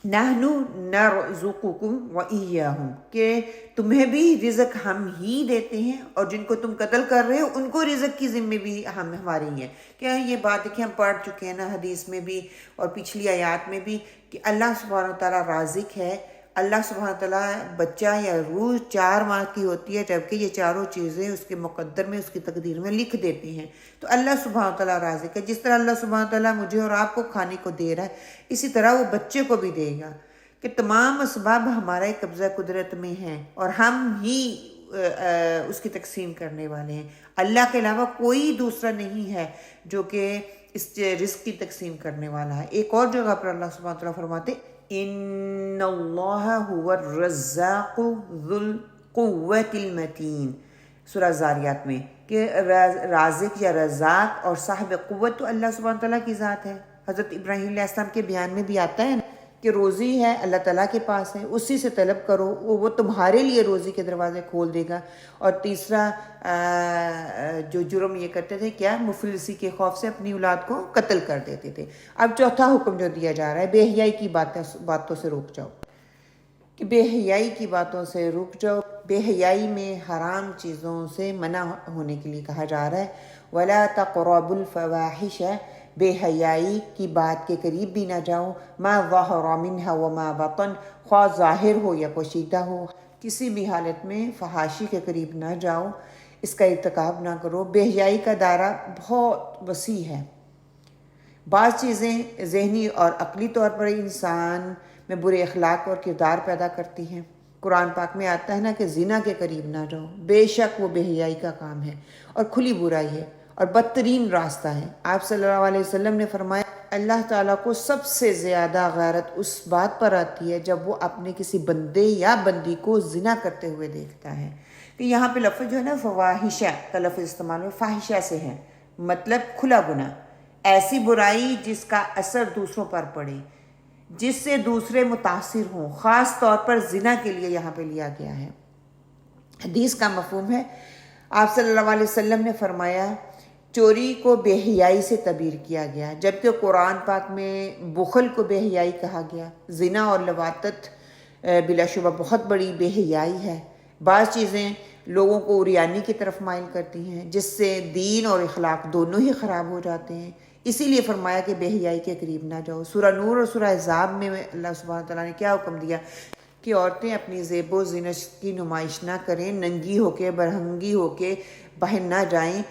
نحن نرزقکم وإیاہم، کہ تمہیں بھی رزق ہم ہی دیتے ہیں اور جن کو تم قتل کر رہے ہو ان کو رزق کی ذمہ بھی ہماری ہے۔ کیا یہ بات دیکھیں ہم پڑھ چکے ہیں نا حدیث میں بھی اور پچھلی آیات میں بھی کہ اللہ سبحانہ وتعالیٰ رازق ہے۔ اللہ سبحانہ وتعالیٰ بچہ یا روح 4 ماہ کی ہوتی ہے، جبکہ یہ چاروں چیزیں اس کے مقدر میں، اس کی تقدیر میں لکھ دیتی ہیں۔ تو اللہ سبحانہ وتعالیٰ رازق ہے۔ جس طرح اللہ سبحانہ وتعالیٰ مجھے اور آپ کو کھانے کو دے رہا ہے، اسی طرح وہ بچے کو بھی دے گا، کہ تمام اسباب ہمارے قبضہ قدرت میں ہیں اور ہم ہی اس کی تقسیم کرنے والے ہیں۔ اللہ کے علاوہ کوئی دوسرا نہیں ہے جو کہ اس رزق کی تقسیم کرنے والا ہے۔ ایک اور جگہ پر اللہ سبحانہ وتعالیٰ فرماتے ان اللہ هو الرزاق ذو القوة المتین، سورہ زاریات میں، کہ رازق یا رزاق اور صاحب قوت تو اللہ سبحانہ تعالیٰ کی ذات ہے۔ حضرت ابراہیم علیہ السلام کے بیان میں بھی آتا ہے کہ روزی ہے اللہ تعالیٰ کے پاس ہے، اسی سے طلب کرو، وہ تمہارے لیے روزی کے دروازے کھول دے گا۔ اور تیسرا جو جرم یہ کرتے تھے کیا، مفلسی کے خوف سے اپنی اولاد کو قتل کر دیتے تھے۔ اب چوتھا حکم جو دیا جا رہا ہے، بے حیائی کی باتوں سے رک جاؤ، کہ بے حیائی کی باتوں سے رک جاؤ۔ بے حیائی میں حرام چیزوں سے منع ہونے کے لیے کہا جا رہا ہے، وَلَا تَقْرَبُوا الْفَوَاحِشَ، بے حیائی کی بات کے قریب بھی نہ جاؤ، مَا ظَهَرَ مِنْهَا وَمَا بطن، خواہ ظاہر ہو یا پوشیدہ ہو، کسی بھی حالت میں فحاشی کے قریب نہ جاؤ، اس کا ارتکاب نہ کرو۔ بے حیائی کا دائرہ بہت وسیع ہے، بعض چیزیں ذہنی اور عقلی طور پر انسان میں برے اخلاق اور کردار پیدا کرتی ہیں۔ قرآن پاک میں آتا ہے نا کہ زنا کے قریب نہ جاؤ، بے شک وہ بے حیائی کا کام ہے اور کھلی برائی ہے اور بدترین راستہ ہے۔ آپ صلی اللہ علیہ وسلم نے فرمایا، اللہ تعالیٰ کو سب سے زیادہ غیرت اس بات پر آتی ہے جب وہ اپنے کسی بندے یا بندی کو زنا کرتے ہوئے دیکھتا ہے۔ کہ یہاں پہ لفظ جو ہے نا فواحشہ کا لفظ استعمال ہو، فاحشہ سے ہے، مطلب کھلا گناہ، ایسی برائی جس کا اثر دوسروں پر پڑے، جس سے دوسرے متاثر ہوں، خاص طور پر زنا کے لیے یہاں پہ لیا گیا ہے۔ حدیث کا مفہوم ہے، آپ صلی اللہ علیہ وسلم نے فرمایا چوری کو بے حیائی سے تعبیر کیا گیا، جبکہ قرآن پاک میں بخل کو بے حیائی کہا گیا۔ زنا اور لواطت بلا شبہ بہت بڑی بے حیائی ہے۔ بعض چیزیں لوگوں کو عریانی کی طرف مائل کرتی ہیں، جس سے دین اور اخلاق دونوں ہی خراب ہو جاتے ہیں۔ اسی لیے فرمایا کہ بے حیائی کے قریب نہ جاؤ۔ سورہ نور اور سورہ احزاب میں اللہ سبحانہ تعالیٰ نے کیا حکم دیا کہ عورتیں اپنی زیب و زینت کی نمائش نہ کریں، ننگی ہو کے برہنگی ہو کے باہر نہ جائیں،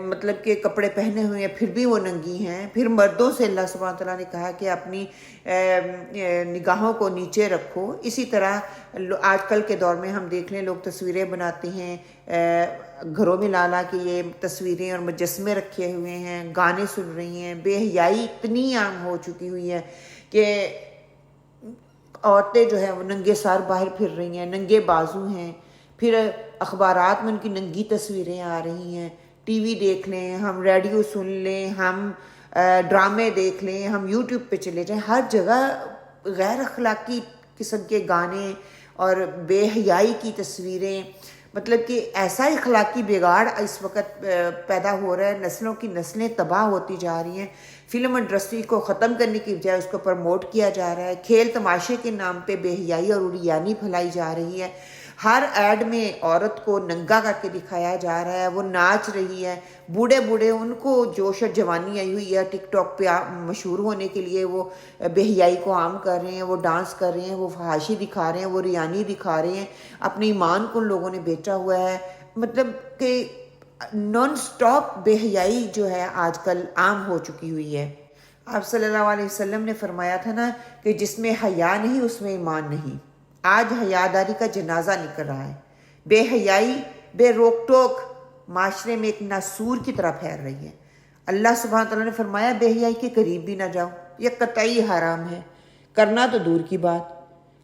مطلب کہ کپڑے پہنے ہوئے ہیں پھر بھی وہ ننگی ہیں۔ پھر مردوں سے اللہ سبحانہ تعالیٰ نے کہا کہ اپنی نگاہوں کو نیچے رکھو۔ اسی طرح آج کل کے دور میں ہم دیکھ لیں، لوگ تصویریں بناتے ہیں گھروں میں لا کے، یہ تصویریں اور مجسمے رکھے ہوئے ہیں، گانے سن رہی ہیں۔ بے حیائی اتنی عام ہو چکی ہوئی ہے کہ عورتیں جو ہیں وہ ننگے سار باہر پھر رہی ہیں، ننگے بازو ہیں۔ پھر اخبارات میں ان کی ننگی تصویریں آ رہی ہیں، ٹی وی دیکھ لیں ہم، ریڈیو سن لیں ہم، ڈرامے دیکھ لیں ہم، یوٹیوب پہ چلے جائیں، ہر جگہ غیر اخلاقی قسم کے گانے اور بے حیائی کی تصویریں۔ مطلب کہ ایسا اخلاقی بگاڑ اس وقت پیدا ہو رہا ہے، نسلوں کی نسلیں تباہ ہوتی جا رہی ہیں۔ فلم انڈسٹری کو ختم کرنے کی بجائے اس کو پروموٹ کیا جا رہا ہے، کھیل تماشے کے نام پہ بے حیائی اور عریانی پھیلائی جا رہی ہے۔ ہر ایڈ میں عورت کو ننگا کر کے دکھایا جا رہا ہے، وہ ناچ رہی ہے، بوڑھے بوڑھے ان کو جوش اور جوانی آئی ہوئی ہے، ٹک ٹاک پہ مشہور ہونے کے لیے وہ بے حیائی کو عام کر رہے ہیں، وہ ڈانس کر رہے ہیں، وہ فحاشی دکھا رہے ہیں، وہ ریانی دکھا رہے ہیں، اپنے ایمان کو ان لوگوں نے بیچا ہوا ہے۔ مطلب کہ نان سٹاپ بے حیائی جو ہے آج کل عام ہو چکی ہوئی ہے۔ آپ صلی اللہ علیہ وسلم نے فرمایا تھا نا کہ جس میں حیا نہیں اس میں ایمان نہیں۔ آج حیاداری کا جنازہ نکل رہا ہے، بے حیائی بے روک ٹوک معاشرے میں ایک ناسور کی طرح پھیل رہی ہے۔ اللہ سبحانہ تعالیٰ نے فرمایا بے حیائی کے قریب بھی نہ جاؤ، یہ قطعی حرام ہے، کرنا تو دور کی بات۔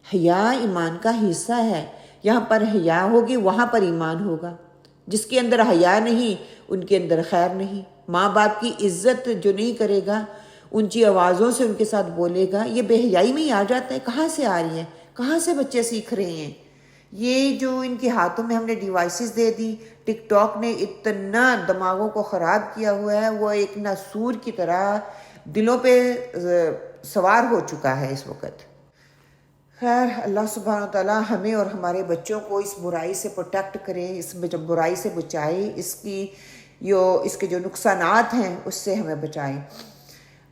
حیا ایمان کا حصہ ہے، یہاں پر حیا ہوگی وہاں پر ایمان ہوگا۔ جس کے اندر حیا نہیں ان کے اندر خیر نہیں۔ ماں باپ کی عزت جو نہیں کرے گا، اونچی آوازوں سے ان کے ساتھ بولے گا، یہ بے حیائی میں ہی آ جاتا ہے۔ کہاں سے آ رہی ہے، کہاں سے بچے سیکھ رہے ہیں؟ یہ جو ان کے ہاتھوں میں ہم نے ڈیوائسز دے دی، ٹک ٹاک نے اتنا دماغوں کو خراب کیا ہوا ہے، وہ ایک ناسور کی طرح دلوں پہ سوار ہو چکا ہے اس وقت۔ خیر، اللہ سبحانہ تعالیٰ ہمیں اور ہمارے بچوں کو اس برائی سے پروٹیکٹ کرے، اس برائی سے بچائے، اس کے جو نقصانات ہیں اس سے ہمیں بچائے۔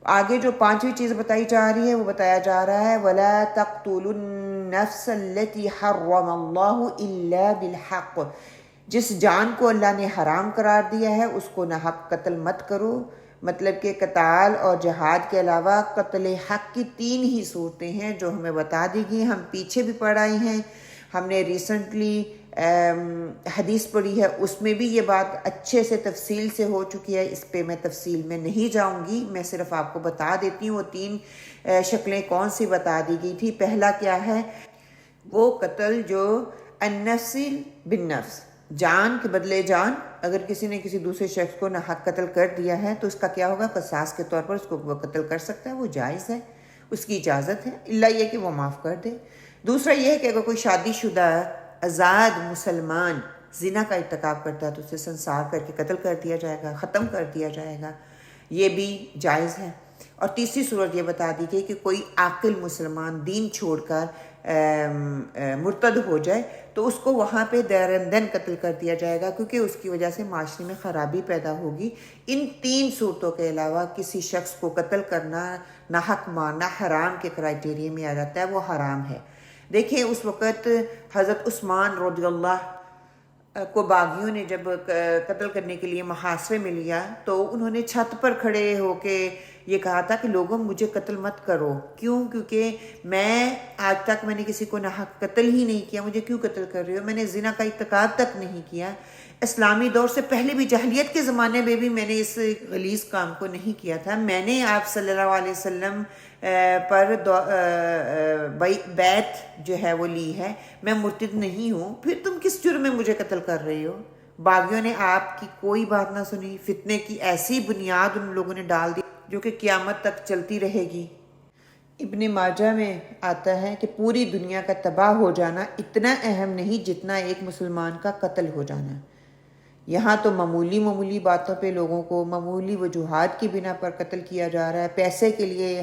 آگے جو پانچویں چیز بتائی جا رہی ہے وہ بتایا جا رہا ہے وَلَا تَقْتُلُوا النَّفْسَ الَّتِي حَرَّمَ اللَّهُ إِلَّا بِالْحَقِّ، جس جان کو اللہ نے حرام قرار دیا ہے اس کو ناحق قتل مت کرو۔ مطلب کہ قتال اور جہاد کے علاوہ قتل حق کی 3 ہی صورتیں ہیں جو ہمیں بتا دی گئی، ہم پیچھے بھی پڑھ آئے ہیں۔ ہم نے ریسنٹلی حدیث پڑھی ہے، اس میں بھی یہ بات اچھے سے تفصیل سے ہو چکی ہے، اس پہ میں تفصیل میں نہیں جاؤں گی، میں صرف آپ کو بتا دیتی ہوں وہ 3 شکلیں کون سی بتا دی گئی تھی۔ پہلا کیا ہے، وہ قتل جو النفس بالنفس، جان کے بدلے جان، اگر کسی نے کسی دوسرے شخص کو ناحق قتل کر دیا ہے تو اس کا کیا ہوگا، قصاص کے طور پر اس کو وہ قتل کر سکتا ہے، وہ جائز ہے، اس کی اجازت ہے، اللہ یہ کہ وہ معاف کر دے۔ دوسرا یہ ہے کہ اگر کوئی شادی شدہ آزاد مسلمان زنا کا ارتکاب کرتا ہے تو اسے سنسار کر کے قتل کر دیا جائے گا، ختم کر دیا جائے گا، یہ بھی جائز ہے۔ اور تیسری صورت یہ بتا دی گئی کہ کوئی عاقل مسلمان دین چھوڑ کر مرتد ہو جائے تو اس کو وہاں پہ دیرندن قتل کر دیا جائے گا، کیونکہ اس کی وجہ سے معاشرے میں خرابی پیدا ہوگی۔ ان تین صورتوں کے علاوہ کسی شخص کو قتل کرنا، ناحق مارنا حرام کے کرائٹیریا میں آ جاتا ہے، وہ حرام ہے۔ دیکھیں اس وقت حضرت عثمان رضی اللہ کو باغیوں نے جب قتل کرنے کے لیے محاصرے میں لیا تو انہوں نے چھت پر کھڑے ہو کے یہ کہا تھا کہ لوگوں مجھے قتل مت کرو، کیوں؟ کیونکہ میں آج تک میں نے کسی کو ناحق قتل ہی نہیں کیا، مجھے کیوں قتل کر رہے ہو؟ میں نے زنا کا ارتکاب تک نہیں کیا، اسلامی دور سے پہلے بھی جاہلیت کے زمانے میں بھی میں نے اس غلیظ کام کو نہیں کیا تھا۔ میں نے آپ صلی اللہ علیہ وسلم پر بیعت جو ہے وہ لی ہے، میں مرتد نہیں ہوں، پھر تم کس جرم میں مجھے قتل کر رہے ہو؟ باغیوں نے آپ کی کوئی بات نہ سنی، فتنے کی ایسی بنیاد ان لوگوں نے ڈال دی جو کہ قیامت تک چلتی رہے گی۔ ابن ماجہ میں آتا ہے کہ پوری دنیا کا تباہ ہو جانا اتنا اہم نہیں جتنا ایک مسلمان کا قتل ہو جانا۔ یہاں تو معمولی باتوں پہ لوگوں کو معمولی وجوہات کی بنا پر قتل کیا جا رہا ہے، پیسے کے لیے،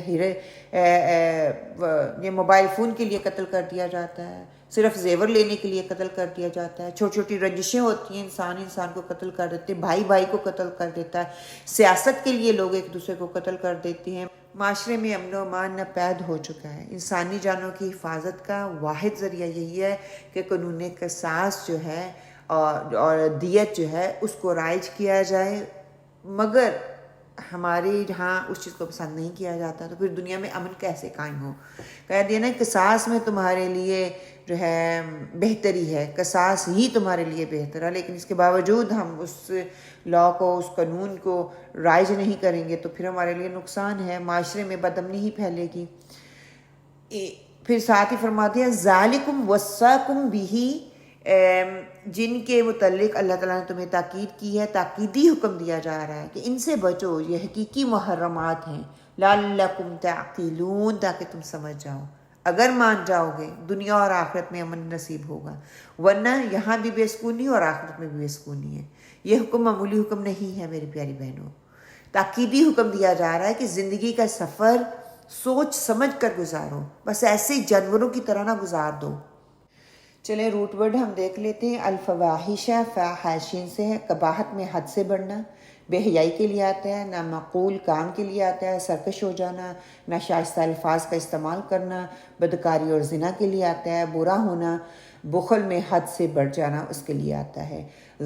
یہ موبائل فون کے لیے قتل کر دیا جاتا ہے، صرف زیور لینے کے لیے قتل کر دیا جاتا ہے، چھوٹی چھوٹی رنجشیں ہوتی ہیں، انسان کو قتل کر دیتے ہیں، بھائی کو قتل کر دیتا ہے، سیاست کے لیے لوگ ایک دوسرے کو قتل کر دیتے ہیں۔ معاشرے میں امن و امان ناپید ہو چکا ہے۔ انسانی جانوں کی حفاظت کا واحد ذریعہ یہی ہے کہ قانون قصاص جو ہے اور دیت جو ہے اس کو رائج کیا جائے، مگر ہمارے یہاں اس چیز کو پسند نہیں کیا جاتا، تو پھر دنیا میں امن کیسے قائم ہو؟ کہہ دیا نا قصاص میں تمہارے لیے جو ہے بہتری ہے، قصاص ہی تمہارے لیے بہتر ہے، لیکن اس کے باوجود ہم اس لا کو، اس قانون کو رائج نہیں کریں گے تو پھر ہمارے لیے نقصان ہے، معاشرے میں بدامنی ہی پھیلے گی۔ پھر ساتھ ہی فرما دیا ذالکم وصاکم بہ، جن کے متعلق اللہ تعالیٰ نے تمہیں تاکید کی ہے، تاکیدی حکم دیا جا رہا ہے کہ ان سے بچو، یہ حقیقی محرمات ہیں، لعلکم تعقلون، تاکہ تم سمجھ جاؤ، اگر مان جاؤ گے دنیا اور آخرت میں امن نصیب ہوگا، ورنہ یہاں بھی بے سکونی اور آخرت میں بھی بے سکونی ہے۔ یہ حکم معمولی حکم نہیں ہے میری پیاری بہنوں، تاکیدی حکم دیا جا رہا ہے کہ زندگی کا سفر سوچ سمجھ کر گزارو، بس ایسے ہی جانوروں کی طرح نہ گزار دو۔ چلیں روٹ ورڈ ہم دیکھ لیتے ہیں۔ الفواحش فاحشین سے ہے، قباحت میں حد سے بڑھنا، بے حیائی کے لیے آتا ہے، نہ معقول کام کے لیے آتا ہے، سرکش ہو جانا، نہ شائستہ الفاظ کا استعمال کرنا، بدکاری اور زنا کے لیے آتا ہے، برا ہونا، بخل میں حد سے بڑھ جانا اس کے لیے آتا ہے۔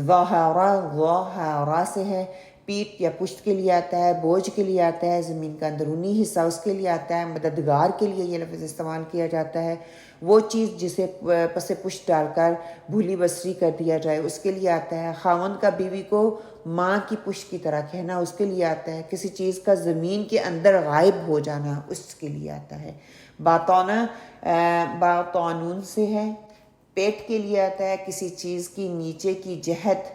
ظاہرہ سے ہے، پیٹھ یا پشت کے لیے آتا ہے، بوجھ کے لیے آتا ہے، زمین کا اندرونی حصہ اس کے لیے آتا ہے، مددگار کے لیے یہ لفظ استعمال کیا جاتا ہے، وہ چیز جسے پس پشت ڈال کر بھولی بسری کر دیا جائے اس کے لیے آتا ہے، خاوند کا بیوی کو ماں کی پشت کی طرح کہنا اس کے لیے آتا ہے، کسی چیز کا زمین کے اندر غائب ہو جانا اس کے لیے آتا ہے۔ باطانون سے ہے، پیٹ کے لیے آتا ہے، کسی چیز کی نیچے کی جہت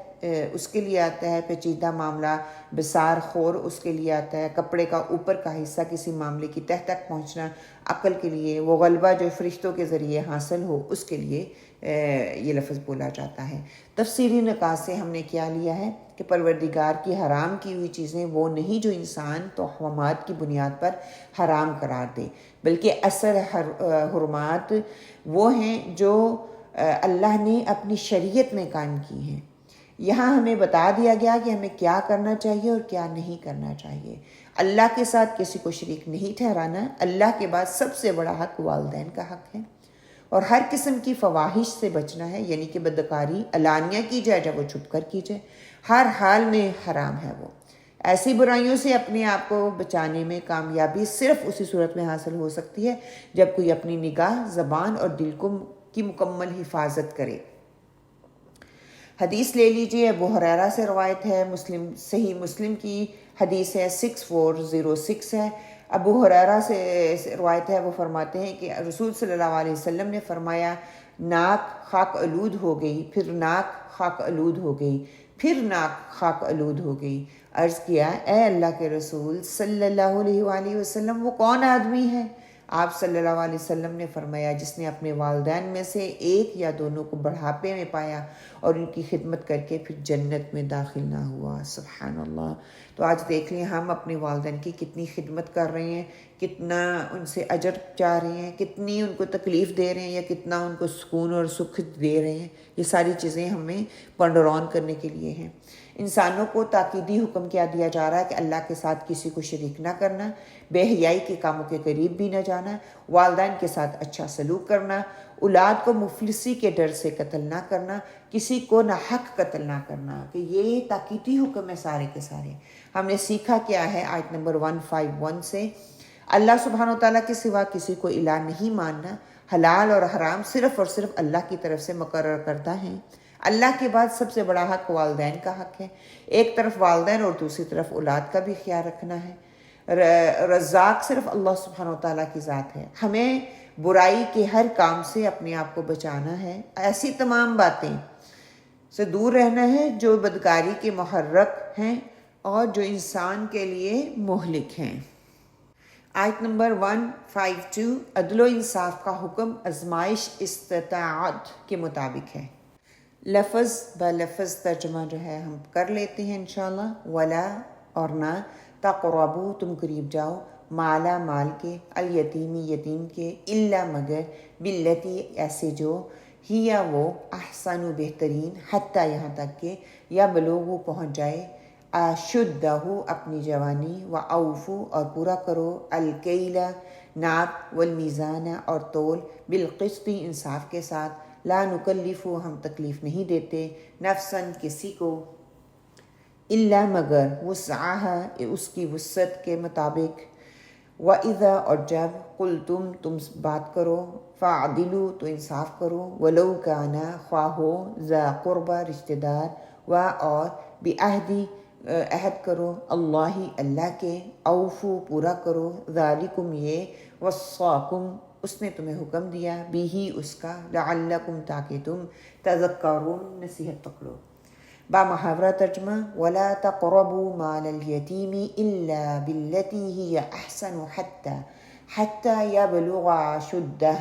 اس کے لیے آتا ہے، پیچیدہ معاملہ بسار خور اس کے لیے آتا ہے، کپڑے کا اوپر کا حصہ کسی معاملے کی تہ تک پہنچنا عقل کے لیے، وہ غلبہ جو فرشتوں کے ذریعے حاصل ہو اس کے لیے یہ لفظ بولا جاتا ہے۔ تفسیری نکات سے ہم نے کیا لیا ہے کہ پروردگار کی حرام کی ہوئی چیزیں وہ نہیں جو انسان توہمات کی بنیاد پر حرام قرار دے، بلکہ اصل حرمات وہ ہیں جو اللہ نے اپنی شریعت میں قائم کی ہیں۔ یہاں ہمیں بتا دیا گیا کہ ہمیں کیا کرنا چاہیے اور کیا نہیں کرنا چاہیے۔ اللہ کے ساتھ کسی کو شریک نہیں ٹھہرانا، اللہ کے بعد سب سے بڑا حق والدین کا حق ہے، اور ہر قسم کی فواحش سے بچنا ہے، یعنی کہ بدکاری علانیہ کی جائے جب وہ چھپ کر کی جائے، ہر حال میں حرام ہے وہ۔ ایسی برائیوں سے اپنے آپ کو بچانے میں کامیابی صرف اسی صورت میں حاصل ہو سکتی ہے جب کوئی اپنی نگاہ، زبان اور دل کی مکمل حفاظت کرے۔ حدیث لے لیجئے، ابو ہریرہ سے روایت ہے، صحیح مسلم کی حدیث ہے، 6406 ہے۔ ابو ہریرہ سے روایت ہے، وہ فرماتے ہیں کہ رسول صلی اللہ علیہ وسلم نے فرمایا، ناک خاک آلود ہو گئی، پھر ناک خاک آلود ہو گئی، پھر ناک خاک آلود ہو گئی۔ عرض کیا، اے اللہ کے رسول صلی اللہ علیہ وآلہ وسلم، وہ کون آدمی ہے آپ صلی اللہ علیہ وسلم نے فرمایا جس نے اپنے والدین میں سے ایک یا دونوں کو بڑھاپے میں پایا اور ان کی خدمت کر کے پھر جنت میں داخل نہ ہوا۔ سبحان اللہ۔ تو آج دیکھ لیں ہم اپنے والدین کی کتنی خدمت کر رہے ہیں، کتنا ان سے اجر چاہ رہے ہیں، کتنی ان کو تکلیف دے رہے ہیں یا کتنا ان کو سکون اور سکھ دے رہے ہیں۔ یہ ساری چیزیں ہمیں پنڈرون کرنے کے لیے ہیں۔ انسانوں کو تاکیدی حکم کیا دیا جا رہا ہے کہ اللہ کے ساتھ کسی کو شریک نہ کرنا، بے حیائی کے کاموں کے قریب بھی نہ جانا، والدین کے ساتھ اچھا سلوک کرنا، اولاد کو مفلسی کے ڈر سے قتل نہ کرنا، کسی کو ناحق قتل نہ کرنا، کہ یہ تاکیدی حکم ہے سارے کے سارے۔ ہم نے سیکھا کیا ہے آیت نمبر 151 سے، اللہ سبحانہ وتعالیٰ کے سوا کسی کو الہ نہیں ماننا، حلال اور حرام صرف اور صرف اللہ کی طرف سے مقرر کرتا ہے۔ اللہ کے بعد سب سے بڑا حق والدین کا حق ہے، ایک طرف والدین اور دوسری طرف اولاد کا بھی خیال رکھنا ہے۔ رزاق صرف اللہ سبحانہ وتعالیٰ کی ذات ہے۔ ہمیں برائی کے ہر کام سے اپنے آپ کو بچانا ہے، ایسی تمام باتیں سے دور رہنا ہے جو بدکاری کے محرک ہیں اور جو انسان کے لیے مہلک ہیں۔ آیت نمبر 152، عدل و انصاف کا حکم آزمائش استطاعت کے مطابق ہے۔ لفظ بلفظ ترجمہ جو ہے ہم کر لیتے ہیں انشاءاللہ۔ ولا اور نہ، تقربو تم قریب جاؤ، مالا مال کے، الیتیمی یتیم کے، الا مگر، باللتی ایسے جو، ہی یا وہ، احسن بہترین، حتیٰ یہاں تک کہ، یا بلوغ پہنچ جائے، اشدہ اپنی جوانی، و اوفو اور پورا کرو، الکیلا ناپ، والمیزان اور تول، بالقسط انصاف کے ساتھ، لا نکلف ہم تکلیف نہیں دیتے، نفساً کسی کو، الا مگر، وسعها اس کی وسعت کے مطابق، وَإِذَا اور جب، قُلْتُم تم بات کرو، فَعْدِلُوا تو انصاف کرو، وَلَوْ كَانَ خواہ ہو، ذا قربہ رشتہ دار، اور بعہدی عہد کرو، اللہ کے، اوفو پورا کرو، ذالکم یہ، وصاکم اس نے تمہیں حکم دیا، بھی اس کا، لعلکم تاکہ تم، تذکرون نصیحت پکڑو۔ با محاورہ ترجمہ، ولا تقربوا مال الیتیم الا بالتی ہی احسن حتی یبلغ اشدہ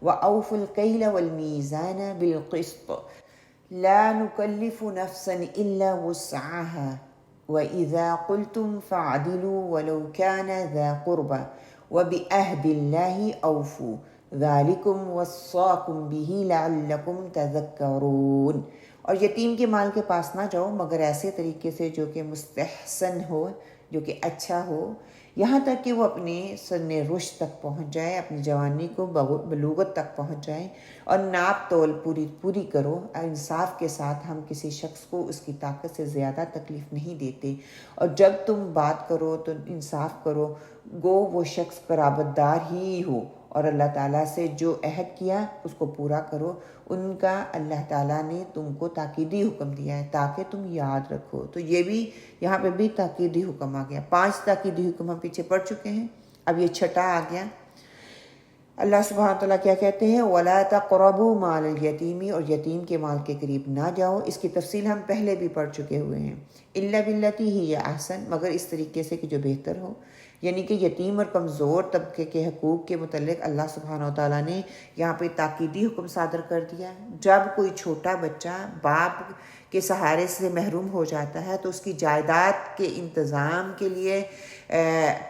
واوفوا الکیل والمیزان بالقسط لا نکلف نفسا الا وسعها وَإِذَا قُلْتُمْ فَاعْدِلُوا وَلَوْ كَانَ ذَا قُرْبَى وَبِعَهْدِ اللَّهِ أَوْفُوا ذَلِكُمْ وَصَّاكُمْ بِهِ لَعَلَّكُمْ تَذَكَّرُونَ۔ اور یتیم کے مال کے پاس نہ جاؤ مگر ایسے طریقے سے جو کہ مستحسن ہو، جو کہ اچھا ہو، یہاں تک کہ وہ اپنے سن رشد تک پہنچ جائے، اپنی جوانی کو بلوغت تک پہنچ جائے، اور ناپ تول پوری کرو، انصاف کے ساتھ۔ ہم کسی شخص کو اس کی طاقت سے زیادہ تکلیف نہیں دیتے، اور جب تم بات کرو تو انصاف کرو، گو وہ شخص قرابت دار ہی ہو، اور اللہ تعالیٰ سے جو عہد کیا اس کو پورا کرو۔ ان کا اللہ تعالیٰ نے تم کو تاکیدی حکم دیا ہے تاکہ تم یاد رکھو۔ تو یہ بھی یہاں پہ بھی تاکیدی حکم آ گیا۔ 5 تاکیدی حکم ہم پیچھے پڑھ چکے ہیں، اب یہ 6واں آ گیا۔ اللہ سبحانہ تعالیٰ کیا کہتے ہیں، وَلَا تَقْرَبُوا مَالَ الْيَتِيمِ اور یتیم کے مال کے قریب نہ جاؤ۔ اس کی تفصیل ہم پہلے بھی پڑھ چکے ہوئے ہیں۔ إِلَّا بِالَّتِي هِيَ أَحْسَنُ مگر اس طریقے سے کہ جو بہتر ہو، یعنی کہ یتیم اور کمزور طبقے کے حقوق کے متعلق اللہ سبحانہ وتعالیٰ نے یہاں پہ تاکیدی حکم صادر کر دیا۔ جب کوئی چھوٹا بچہ باپ کے سہارے سے محروم ہو جاتا ہے تو اس کی جائیداد کے انتظام کے لیے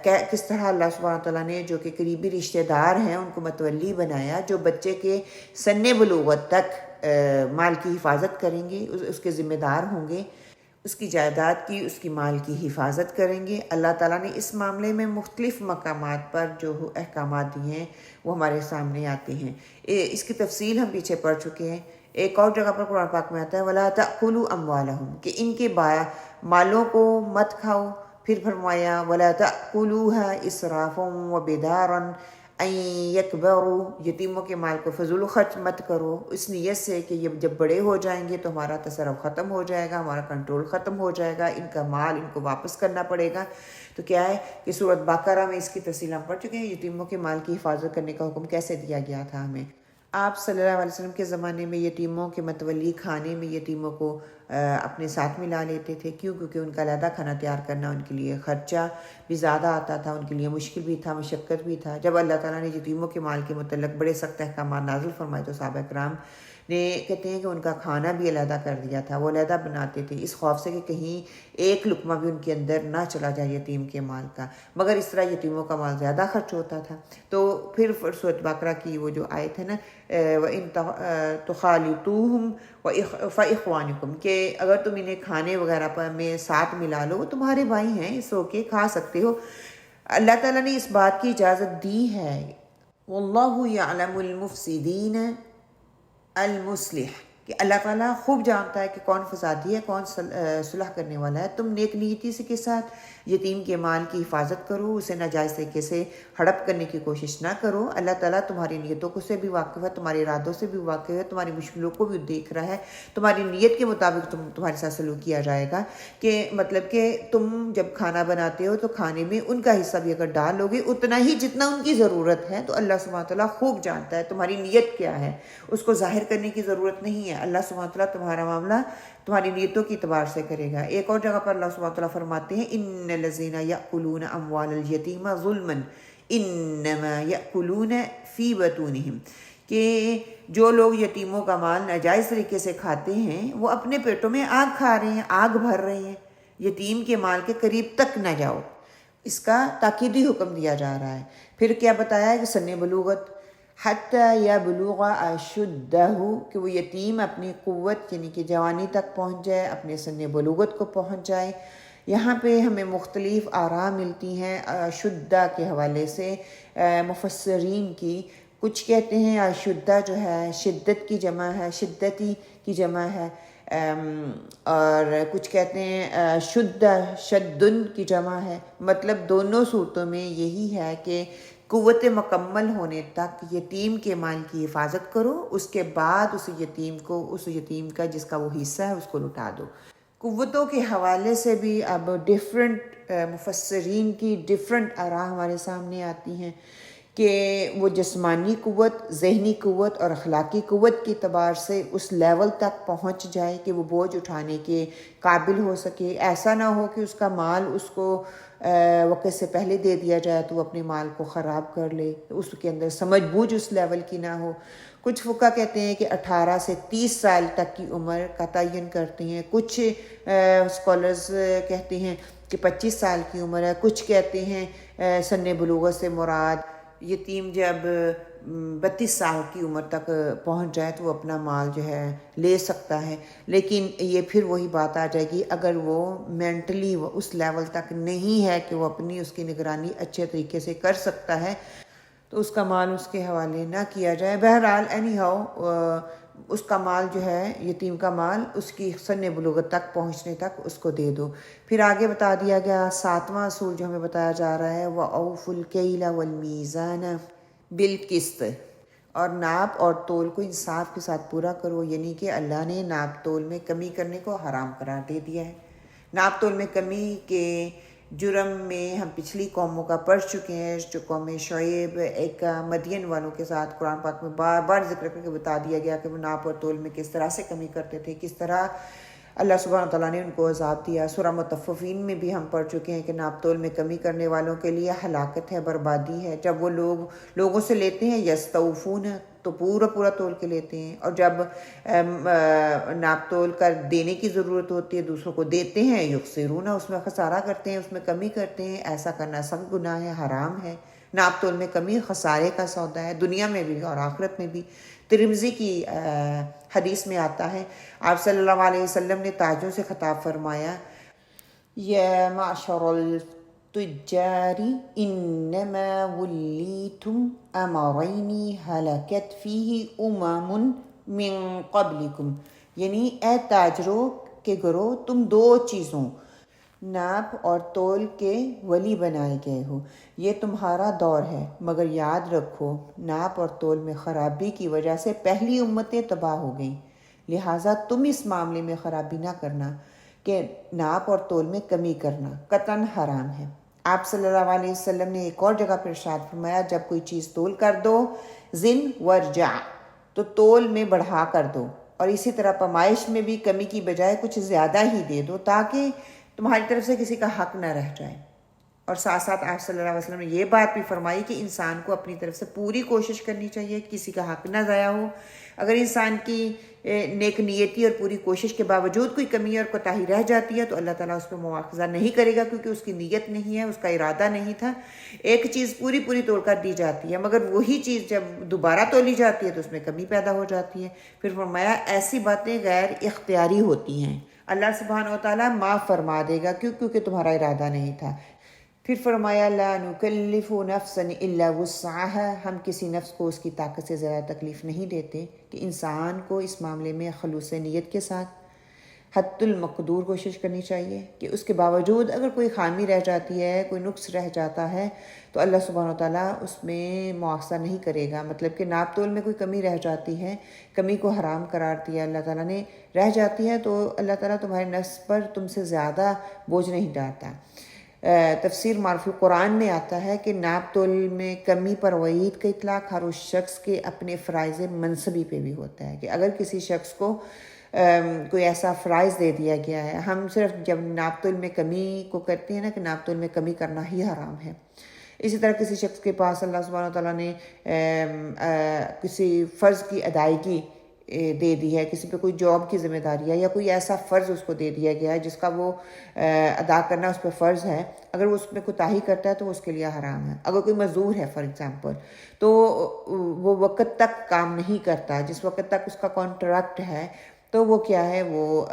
کس طرح اللہ سبحانہ تعالیٰ نے جو کہ قریبی رشتہ دار ہیں ان کو متولی بنایا، جو بچے کے سن بلوغت تک مال کی حفاظت کریں گے، اس کے ذمہ دار ہوں گے، اس کی جائیداد کی، اس کی مال کی حفاظت کریں گے۔ اللہ تعالیٰ نے اس معاملے میں مختلف مقامات پر جو احکامات دیے ہیں وہ ہمارے سامنے آتے ہیں۔ اس کی تفصیل ہم پیچھے پڑھ چکے ہیں۔ ایک اور جگہ پر قرآن پاک میں آتا ہے وَلَا تَأْكُلُوا أَمْوَالَهُمْ کہ ان کے مالوں کو مت کھاؤ۔ پھر فرمایا وَلَا تَأْكُلُوهَا إِسْرَافًا وَبِدَارًا أَن يَكْبَرُوا یتیموں کے مال کو فضول خرچ مت کرو اس نیت سے کہ یہ جب بڑے ہو جائیں گے تو ہمارا تصرف ختم ہو جائے گا، ہمارا کنٹرول ختم ہو جائے گا، ان کا مال ان کو واپس کرنا پڑے گا۔ تو کیا ہے کہ سورۃ بقرہ میں اس کی تفصیل ہم پڑھ چکے ہیں، یتیموں کے مال کی حفاظت کرنے کا حکم کیسے دیا گیا تھا ہمیں۔ آپ صلی اللہ علیہ وسلم کے زمانے میں یتیموں کے متولی، کھانے میں یتیموں کو اپنے ساتھ ملا لیتے تھے. کیونکہ ان کا علیحدہ کھانا تیار کرنا ان کے لیے خرچہ بھی زیادہ آتا تھا، ان کے لیے مشکل بھی تھا، مشقت بھی تھا. جب اللہ تعالیٰ نے یتیموں کے مال کے متعلق بڑے سخت احکامات نازل فرمائے تو صحابہ کرام نے کہتے ہیں کہ ان کا کھانا بھی علیحدہ کر دیا تھا، وہ علیحدہ بناتے تھے اس خوف سے کہ کہیں ایک لقمہ بھی ان کے اندر نہ چلا جائے یتیم کے مال کا. مگر اس طرح یتیموں کا مال زیادہ خرچ ہوتا تھا. تو پھر سورۃ بقرہ کی وہ جو آیت ہے نا وَإِن تُخَالِطُوهُمْ فَإِخْوَانُكُمْ، کہ اگر تم انہیں کھانے وغیرہ پر میں ساتھ ملا لو وہ تمہارے بھائی ہیں، سو کے کھا سکتے ہو. اللہ تعالیٰ نے اس بات کی اجازت دی ہے. وَاللَّهُ يَعْلَمُ الْمُفْسِدِينَ المصلح، کہ اللہ تعالیٰ خوب جانتا ہے کہ کون فسادی ہے، کون صلح کرنے والا ہے. تم نیک نیتی سے کے ساتھ یتیم کے مال کی حفاظت کرو، اسے ناجائز طریقے سے ہڑپ کرنے کی کوشش نہ کرو. اللہ تعالیٰ تمہاری نیتوں کو سے بھی واقف ہے، تمہارے ارادوں سے بھی واقف ہے، تمہاری مشکلوں کو بھی دیکھ رہا ہے. تمہاری نیت کے مطابق تمہارے ساتھ سلوک کیا جائے گا. کہ مطلب کہ تم جب کھانا بناتے ہو تو کھانے میں ان کا حصہ بھی اگر ڈالو گے اتنا ہی جتنا ان کی ضرورت ہے، تو اللہ سبحانہ تعالیٰ خوب جانتا ہے تمہاری نیت کیا ہے. اس کو ظاہر کرنے کی ضرورت نہیں ہے. اللہ سبحانہ تعالیٰ تمہارا معاملہ تمہاری نیتوں کی اعتبار سے کرے گا. ایک اور جگہ پر اللہ سبحانہ تعالیٰ فرماتے ہیں ان الذین یأکلون اموال الیتیم ظلما انما یأکلون فی بطونہم، کہ جو لوگ یتیموں کا مال ناجائز طریقے سے کھاتے ہیں وہ اپنے پیٹوں میں آگ کھا رہے ہیں، آگ بھر رہے ہیں. یتیم کے مال کے قریب تک نہ جاؤ، اس کا تاکیدی حکم دیا جا رہا ہے. پھر کیا بتایا ہے کہ سن بلوغت حتیٰ یبلغ اشدہ، کہ وہ یتیم اپنی قوت یعنی کہ جوانی تک پہنچ جائے، اپنے سن بلوغت کو پہنچ جائے. یہاں پہ ہمیں مختلف آراء ملتی ہیں اشدہ کے حوالے سے مفسرین کی. کچھ کہتے ہیں اشدہ جو ہے شدت کی جمع ہے، شدتی کی جمع ہے، اور کچھ کہتے ہیں شدہ شدن کی جمع ہے. مطلب دونوں صورتوں میں یہی ہے کہ قوت مکمل ہونے تک یتیم کے مال کی حفاظت کرو، اس کے بعد اس یتیم کا جس کا وہ حصہ ہے اس کو لٹا دو. قوتوں کے حوالے سے بھی اب ڈیفرنٹ مفسرین کی ڈیفرنٹ آراء ہمارے سامنے آتی ہیں کہ وہ جسمانی قوت، ذہنی قوت اور اخلاقی قوت کے اعتبار سے اس لیول تک پہنچ جائے کہ وہ بوجھ اٹھانے کے قابل ہو سکے. ایسا نہ ہو کہ اس کا مال اس کو وقت سے پہلے دے دیا جائے تو وہ اپنے مال کو خراب کر لے، اس کے اندر سمجھ بوجھ اس لیول کی نہ ہو. کچھ فقہ کہتے ہیں کہ 18 سے 30 سال تک کی عمر کا تعین کرتے ہیں. کچھ اسکالرز کہتے ہیں کہ 25 سال کی عمر ہے. کچھ کہتے ہیں سن بلوغت سے مراد یتیم جب 32 سال کی عمر تک پہنچ جائے تو وہ اپنا مال جو ہے لے سکتا ہے. لیکن یہ پھر وہی بات آ جائے گی اگر وہ مینٹلی اس لیول تک نہیں ہے کہ وہ اپنی اس کی نگرانی اچھے طریقے سے کر سکتا ہے تو اس کا مال اس کے حوالے نہ کیا جائے. بہرحال اینی ہاؤ اس کا مال جو ہے یتیم کا مال اس کی سن بلوغت تک پہنچنے تک اس کو دے دو. پھر آگے بتا دیا گیا 7واں اصول جو ہمیں بتایا جا رہا ہے وَأَوْفُوا الْكَيْلَ وَالْمِيزَانَ بِالْقِسْطِ، اور ناپ اور تول کو انصاف کے ساتھ پورا کرو. یعنی کہ اللہ نے ناپ تول میں کمی کرنے کو حرام قرار دے دیا ہے. ناپ تول میں کمی کے جرم میں ہم پچھلی قوموں کا پڑھ چکے ہیں. جو قوم شعیب ایک مدین والوں کے ساتھ قرآن پاک میں بار بار ذکر کر کے بتا دیا گیا کہ وہ ناپ اور تول میں کس طرح سے کمی کرتے تھے، کس طرح اللہ سبحانہ تعالیٰ نے ان کو عذاب دیا. سورہ مطففین میں بھی ہم پڑھ چکے ہیں کہ ناپ تول میں کمی کرنے والوں کے لیے ہلاکت ہے، بربادی ہے. جب وہ لوگوں سے لیتے ہیں یستوفون تو پورا تول کے لیتے ہیں، اور جب ناپ تول کر دینے کی ضرورت ہوتی ہے دوسروں کو دیتے ہیں یخسرون، اس میں خسارہ کرتے ہیں، اس میں کمی کرتے ہیں. ایسا کرنا سخت گناہ ہے، حرام ہے. ناپ تول میں کمی خسارے کا سودا ہے، دنیا میں بھی اور آخرت میں بھی. ترمذی کی حدیث میں آتا ہے آپ صلی اللہ علیہ وسلم نے تاجوں سے خطاب فرمایا یا معشر التجار انما ولیتم امرین ہلکت فیہ امم من قبلکم، یعنی اے تاجروں کے گروہ تم 2 چیزوں ناپ اور تول کے ولی بنائے گئے ہو، یہ تمہارا دور ہے. مگر یاد رکھو ناپ اور تول میں خرابی کی وجہ سے پہلی امتیں تباہ ہو گئیں، لہٰذا تم اس معاملے میں خرابی نہ کرنا کہ ناپ اور تول میں کمی کرنا قطعاً حرام ہے. آپ صلی اللہ علیہ وسلم نے ایک اور جگہ پر ارشاد فرمایا جب کوئی چیز تول کر دو زن ورجع، تو تول میں بڑھا کر دو، اور اسی طرح پیمائش میں بھی کمی کی بجائے کچھ زیادہ ہی دے دو تاکہ تمہاری طرف سے کسی کا حق نہ رہ جائے۔ اور ساتھ ساتھ آپ صلی اللہ علیہ وسلم نے یہ بات بھی فرمائی کہ انسان کو اپنی طرف سے پوری کوشش کرنی چاہیے، کسی کا حق نہ ضائع ہو۔ اگر انسان کی نیک نیتی اور پوری کوشش کے باوجود کوئی کمی اور کوتاہی رہ جاتی ہے تو اللہ تعالیٰ اس پہ مواخذہ نہیں کرے گا، کیونکہ اس کی نیت نہیں ہے، اس کا ارادہ نہیں تھا۔ ایک چیز پوری توڑ کر دی جاتی ہے، مگر وہی چیز جب دوبارہ تولی جاتی ہے تو اس میں کمی پیدا ہو جاتی ہے۔ پھر فرمایا ایسی باتیں غیر اختیاری ہوتی ہیں، اللہ سبحانہ و تعالیٰ معاف فرما دے گا کیونکہ تمہارا ارادہ نہیں تھا۔ پھر فرمایا لا نکلف نفسا الا وسعها، ہم کسی نفس کو اس کی طاقت سے زیادہ تکلیف نہیں دیتے، کہ انسان کو اس معاملے میں خلوص نیت کے ساتھ حد المقدور کوشش کرنی چاہیے، کہ اس کے باوجود اگر کوئی خامی رہ جاتی ہے، کوئی نقص رہ جاتا ہے تو اللہ سبحانہ وتعالیٰ اس میں مواخذہ نہیں کرے گا۔ مطلب کہ ناپ تول میں کوئی کمی رہ جاتی ہے، کمی کو حرام قرار دیا اللہ تعالیٰ نے، رہ جاتی ہے تو اللہ تعالیٰ تمہارے نفس پر تم سے زیادہ بوجھ نہیں ڈالتا۔ تفسیر معرف القرآن میں آتا ہے کہ ناپ تول میں کمی پر وعید کا اطلاق ہر اس شخص کے اپنے فرائض منصبی پہ بھی ہوتا ہے، کہ اگر کسی شخص کو کوئی ایسا فرائض دے دیا گیا ہے، ہم صرف جب ناپ تول میں کمی کو کرتے ہیں نا کہ ناپ تول میں کمی کرنا ہی حرام ہے، اسی طرح کسی شخص کے پاس اللہ سبحانہ تعالیٰ نے کسی فرض کی ادائیگی دے دی ہے، کسی پہ کوئی جاب کی ذمہ داری ہے یا کوئی ایسا فرض اس کو دے دیا گیا ہے جس کا وہ ادا کرنا اس پہ فرض ہے، اگر وہ اس میں کوتاہی کرتا ہے تو وہ اس کے لیے حرام ہے۔ اگر کوئی مزدور ہے فار ایگزامپل تو وہ وقت تک کام نہیں کرتا، جس وقت تک اس کا کانٹریکٹ ہے تو وہ کیا ہے، وہ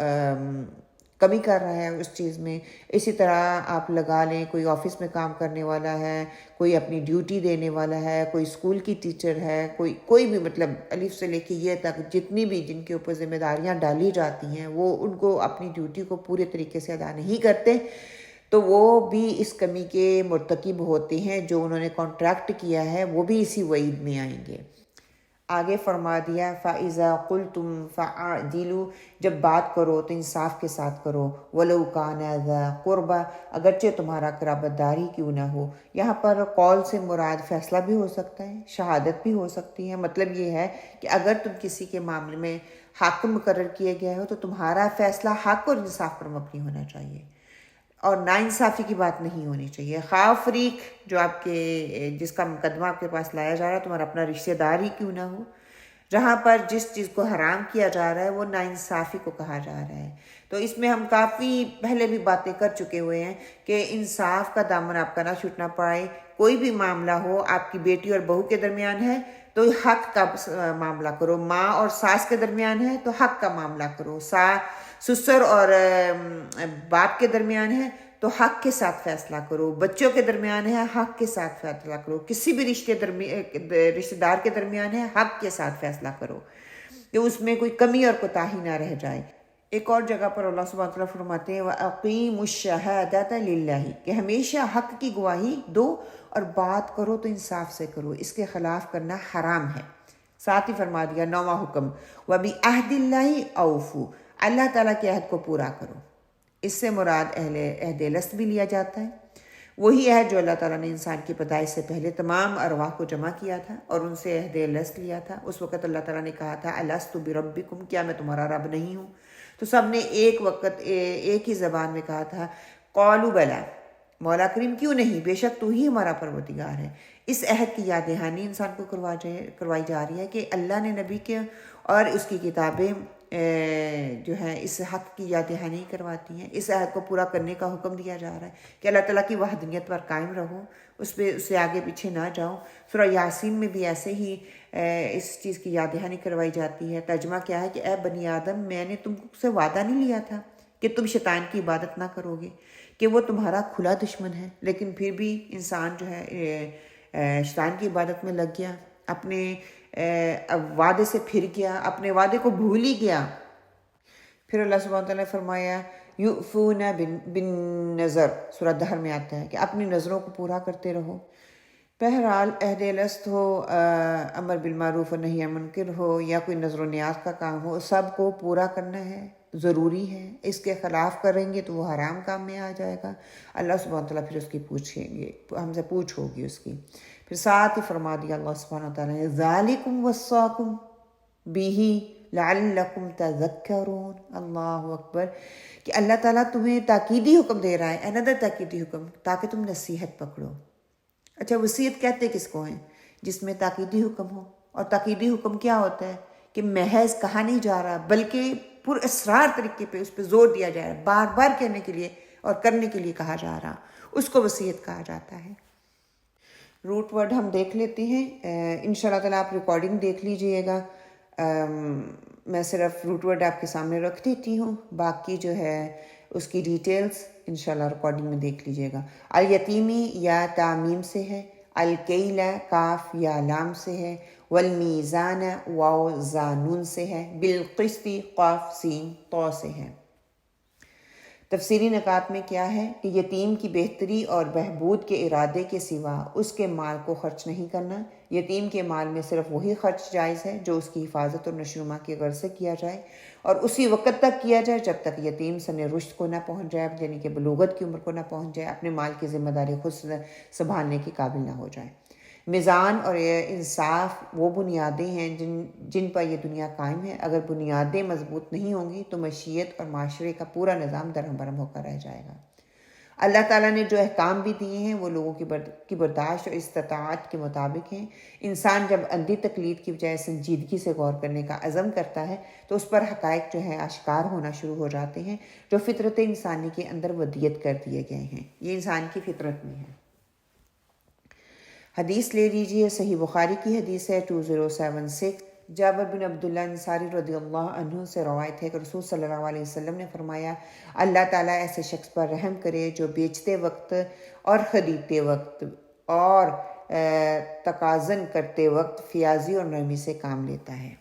کمی کر رہا ہے اس چیز میں۔ اسی طرح آپ لگا لیں کوئی آفس میں کام کرنے والا ہے، کوئی اپنی ڈیوٹی دینے والا ہے، کوئی اسکول کی ٹیچر ہے، کوئی بھی مطلب الف سے لے کے یہ تک جتنی بھی جن کے اوپر ذمہ داریاں ڈالی جاتی ہیں وہ ان کو اپنی ڈیوٹی کو پورے طریقے سے ادا نہیں کرتے تو وہ بھی اس کمی کے مرتکب ہوتے ہیں، جو انہوں نے کانٹریکٹ کیا ہے وہ بھی اسی وعید میں آئیں گے۔ آگے فرما دیا فَإِذَا قُلْتُمْ فَعَدِلُوا، جب بات کرو تو انصاف کے ساتھ کرو، وَلَوْ كَانَ ذَا قُرْبَى، اگرچہ تمہارا قرابت داری کیوں نہ ہو۔ یہاں پر قول سے مراد فیصلہ بھی ہو سکتا ہے، شہادت بھی ہو سکتی ہے۔ مطلب یہ ہے کہ اگر تم کسی کے معاملے میں حاکم مقرر کیے گئے ہو تو تمہارا فیصلہ حق اور انصاف پر مبنی ہونا چاہیے اور ناانصافی کی بات نہیں ہونی چاہیے۔ خواہ فریق جو آپ کے جس کا مقدمہ آپ کے پاس لایا جا رہا ہے تمہارا اپنا رشتہ دار ہی کیوں نہ ہو، جہاں پر جس چیز کو حرام کیا جا رہا ہے وہ ناانصافی کو کہا جا رہا ہے۔ تو اس میں ہم کافی پہلے بھی باتیں کر چکے ہوئے ہیں کہ انصاف کا دامن آپ کا نہ چھوٹنا پائے۔ کوئی بھی معاملہ ہو، آپ کی بیٹی اور بہو کے درمیان ہے تو حق کا معاملہ کرو، ماں اور ساس کے درمیان ہے تو حق کا معاملہ کرو، سسر اور باپ کے درمیان ہے تو حق کے ساتھ فیصلہ کرو، بچوں کے درمیان ہے حق کے ساتھ فیصلہ کرو، کسی بھی رشتہ دار کے درمیان ہے حق کے ساتھ فیصلہ کرو کہ اس میں کوئی کمی اور کوتاہی نہ رہ جائے۔ ایک اور جگہ پر اللہ سبحانہ وتعالیٰ فرماتے ہیں وَأَقِيمُوا الشَّهَادَةَ لِلَّهِ، کہ ہمیشہ حق کی گواہی دو اور بات کرو تو انصاف سے کرو، اس کے خلاف کرنا حرام ہے۔ ساتھ ہی فرما دیا نواں حکم وَبِعَهْدِ اللَّهِ أَوْفُوا، اللہ تعالیٰ کے عہد کو پورا کرو۔ اس سے مراد عہد الست بھی لیا جاتا ہے، وہی عہد جو اللہ تعالیٰ نے انسان کی پیدائش سے پہلے تمام ارواح کو جمع کیا تھا اور ان سے عہد الست لیا تھا۔ اس وقت اللہ تعالیٰ نے کہا تھا الست بربکم، کیا میں تمہارا رب نہیں ہوں؟ تو سب نے ایک وقت ایک ہی زبان میں کہا تھا قالوا بلا، مولا کریم کیوں نہیں، بے شک تو ہی ہمارا پروردگار ہے۔ اس عہد کی یاد دہانی انسان کو کروائی جا رہی ہے کہ اللہ نے نبی کے اور اس کی کتابیں جو ہیں اس حق کی یاد دہانی کرواتی ہیں، اس عہد کو پورا کرنے کا حکم دیا جا رہا ہے کہ اللہ تعالیٰ کی وحدانیت پر قائم رہو، اس سے آگے پیچھے نہ جاؤ۔ سورہ یاسین میں بھی ایسے ہی اس چیز کی یاد دہانی کروائی جاتی ہے۔ ترجمہ کیا ہے کہ اے بنی آدم، میں نے تم سے وعدہ نہیں لیا تھا کہ تم شیطان کی عبادت نہ کرو گے، کہ وہ تمہارا کھلا دشمن ہے، لیکن پھر بھی انسان جو ہے شیطان کی عبادت میں لگ گیا، اپنے وعدے سے پھر گیا، اپنے وعدے کو بھول ہی گیا۔ پھر اللہ سبحانہ وتعالیٰ نے فرمایا یؤفون بالنذر، سورہ دہر میں آتا ہے کہ اپنی نظروں کو پورا کرتے رہو۔ بہرحال عہد الست ہو، امر بالمعروف و نہی عن منکر ہو، یا کوئی نظر و نیاز کا کام ہو، سب کو پورا کرنا ہے، ضروری ہے۔ اس کے خلاف کریں گے تو وہ حرام کام میں آ جائے گا، اللہ سبحانہ وتعالیٰ پھر اس کی پوچھیں گے، ہم سے پوچھ ہوگی اس کی۔ پھر ساتھ ہی فرما دیا اللہ سبحانہ وتعالیٰ نے ذالکم وصاکم بہ لعلکم تذکرون۔ اللہ اکبر، کہ اللہ تعالیٰ تمہیں تاکیدی حکم دے رہا ہے، another تاکیدی حکم، تاکہ تم نصیحت پکڑو۔ اچھا، وصیت کہتے کس کو ہیں؟ جس میں تاکیدی حکم ہو۔ اور تاکیدی حکم کیا ہوتا ہے؟ کہ محض کہا نہیں جا رہا بلکہ پر اسرار طریقے پہ اس پہ زور دیا جا رہا ہے، بار بار کہنے کے لیے اور کرنے کے لیے کہا جا رہا، اس کو وصیت کہا جاتا ہے۔ روٹ ورڈ ہم دیکھ لیتے ہیں، انشاءاللہ تعالیٰ آپ ریکارڈنگ دیکھ لیجئے گا۔ میں صرف روٹ ورڈ آپ کے سامنے رکھ دیتی ہوں، باقی جو ہے اس کی ڈیٹیلز انشاءاللہ ریکارڈنگ میں دیکھ لیجئے گا۔ الیتیمی یا تعمیم سے ہے، الکیلا کاف یا لام سے ہے، والمیزان واو زانون سے ہے، بالقسط قاف سین طو سے ہے۔ تفسیری نکات میں کیا ہے کہ یتیم کی بہتری اور بہبود کے ارادے کے سوا اس کے مال کو خرچ نہیں کرنا۔ یتیم کے مال میں صرف وہی خرچ جائز ہے جو اس کی حفاظت اور نشوونما کی غرض سے کیا جائے، اور اسی وقت تک کیا جائے جب تک یتیم سن رشد کو نہ پہنچ جائے، یعنی کہ بلوغت کی عمر کو نہ پہنچ جائے، اپنے مال کی ذمہ داری خود سنبھالنے کے قابل نہ ہو جائے۔ میزان اور انصاف وہ بنیادیں ہیں جن پر یہ دنیا قائم ہے۔ اگر بنیادیں مضبوط نہیں ہوں گی تو معیشت اور معاشرے کا پورا نظام درہم برہم ہو کر رہ جائے گا۔ اللہ تعالیٰ نے جو احکام بھی دیے ہیں وہ لوگوں کی برداشت اور استطاعت کے مطابق ہیں۔ انسان جب اندھی تقلید کی بجائے سنجیدگی سے غور کرنے کا عزم کرتا ہے تو اس پر حقائق جو ہے آشکار ہونا شروع ہو جاتے ہیں جو فطرت انسانی کے اندر ودیت کر دیے گئے ہیں، یہ انسان کی فطرت میں ہے۔ حدیث لے لیجئے، صحیح بخاری کی حدیث ہے 2076۔ جابر بن عبداللہ انصاری رضی اللہ عنہ سے روایت ہے کہ رسول صلی اللہ علیہ وسلم نے فرمایا، اللہ تعالیٰ ایسے شخص پر رحم کرے جو بیچتے وقت اور خریدتے وقت اور تقاضن کرتے وقت فیاضی اور نرمی سے کام لیتا ہے۔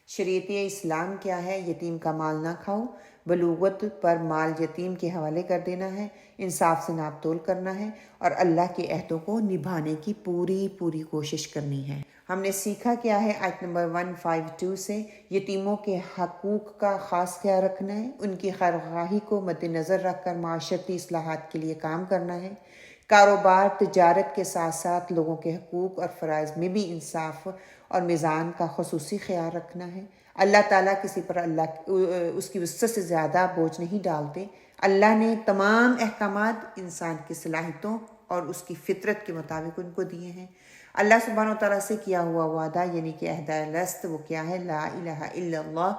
شریعت اسلام کیا ہے؟ یتیم کا مال نہ کھاؤ، بلوغت پر مال یتیم کے حوالے کر دینا ہے، انصاف سے ناپ تول کرنا ہے، اور اللہ کے عہدوں کو نبھانے کی پوری کوشش کرنی ہے۔ ہم نے سیکھا کیا ہے آیت نمبر 152 سے، یتیموں کے حقوق کا خاص خیال رکھنا ہے، ان کی خیرخواہی کو مد نظر رکھ کر معاشرتی اصلاحات کے لیے کام کرنا ہے، کاروبار تجارت کے ساتھ ساتھ لوگوں کے حقوق اور فرائض میں بھی انصاف اور میزان کا خصوصی خیال رکھنا ہے۔ اللہ تعالیٰ کسی پر اس کی وسعت سے زیادہ بوجھ نہیں ڈالتے۔ اللہ نے تمام احکامات انسان کی صلاحیتوں اور اس کی فطرت کے مطابق ان کو دیے ہیں۔ اللہ سبحانہ و تعالیٰ سے کیا ہوا وعدہ یعنی کہ عہد الست، وہ کیا ہے؟ لا الہ الا اللہ،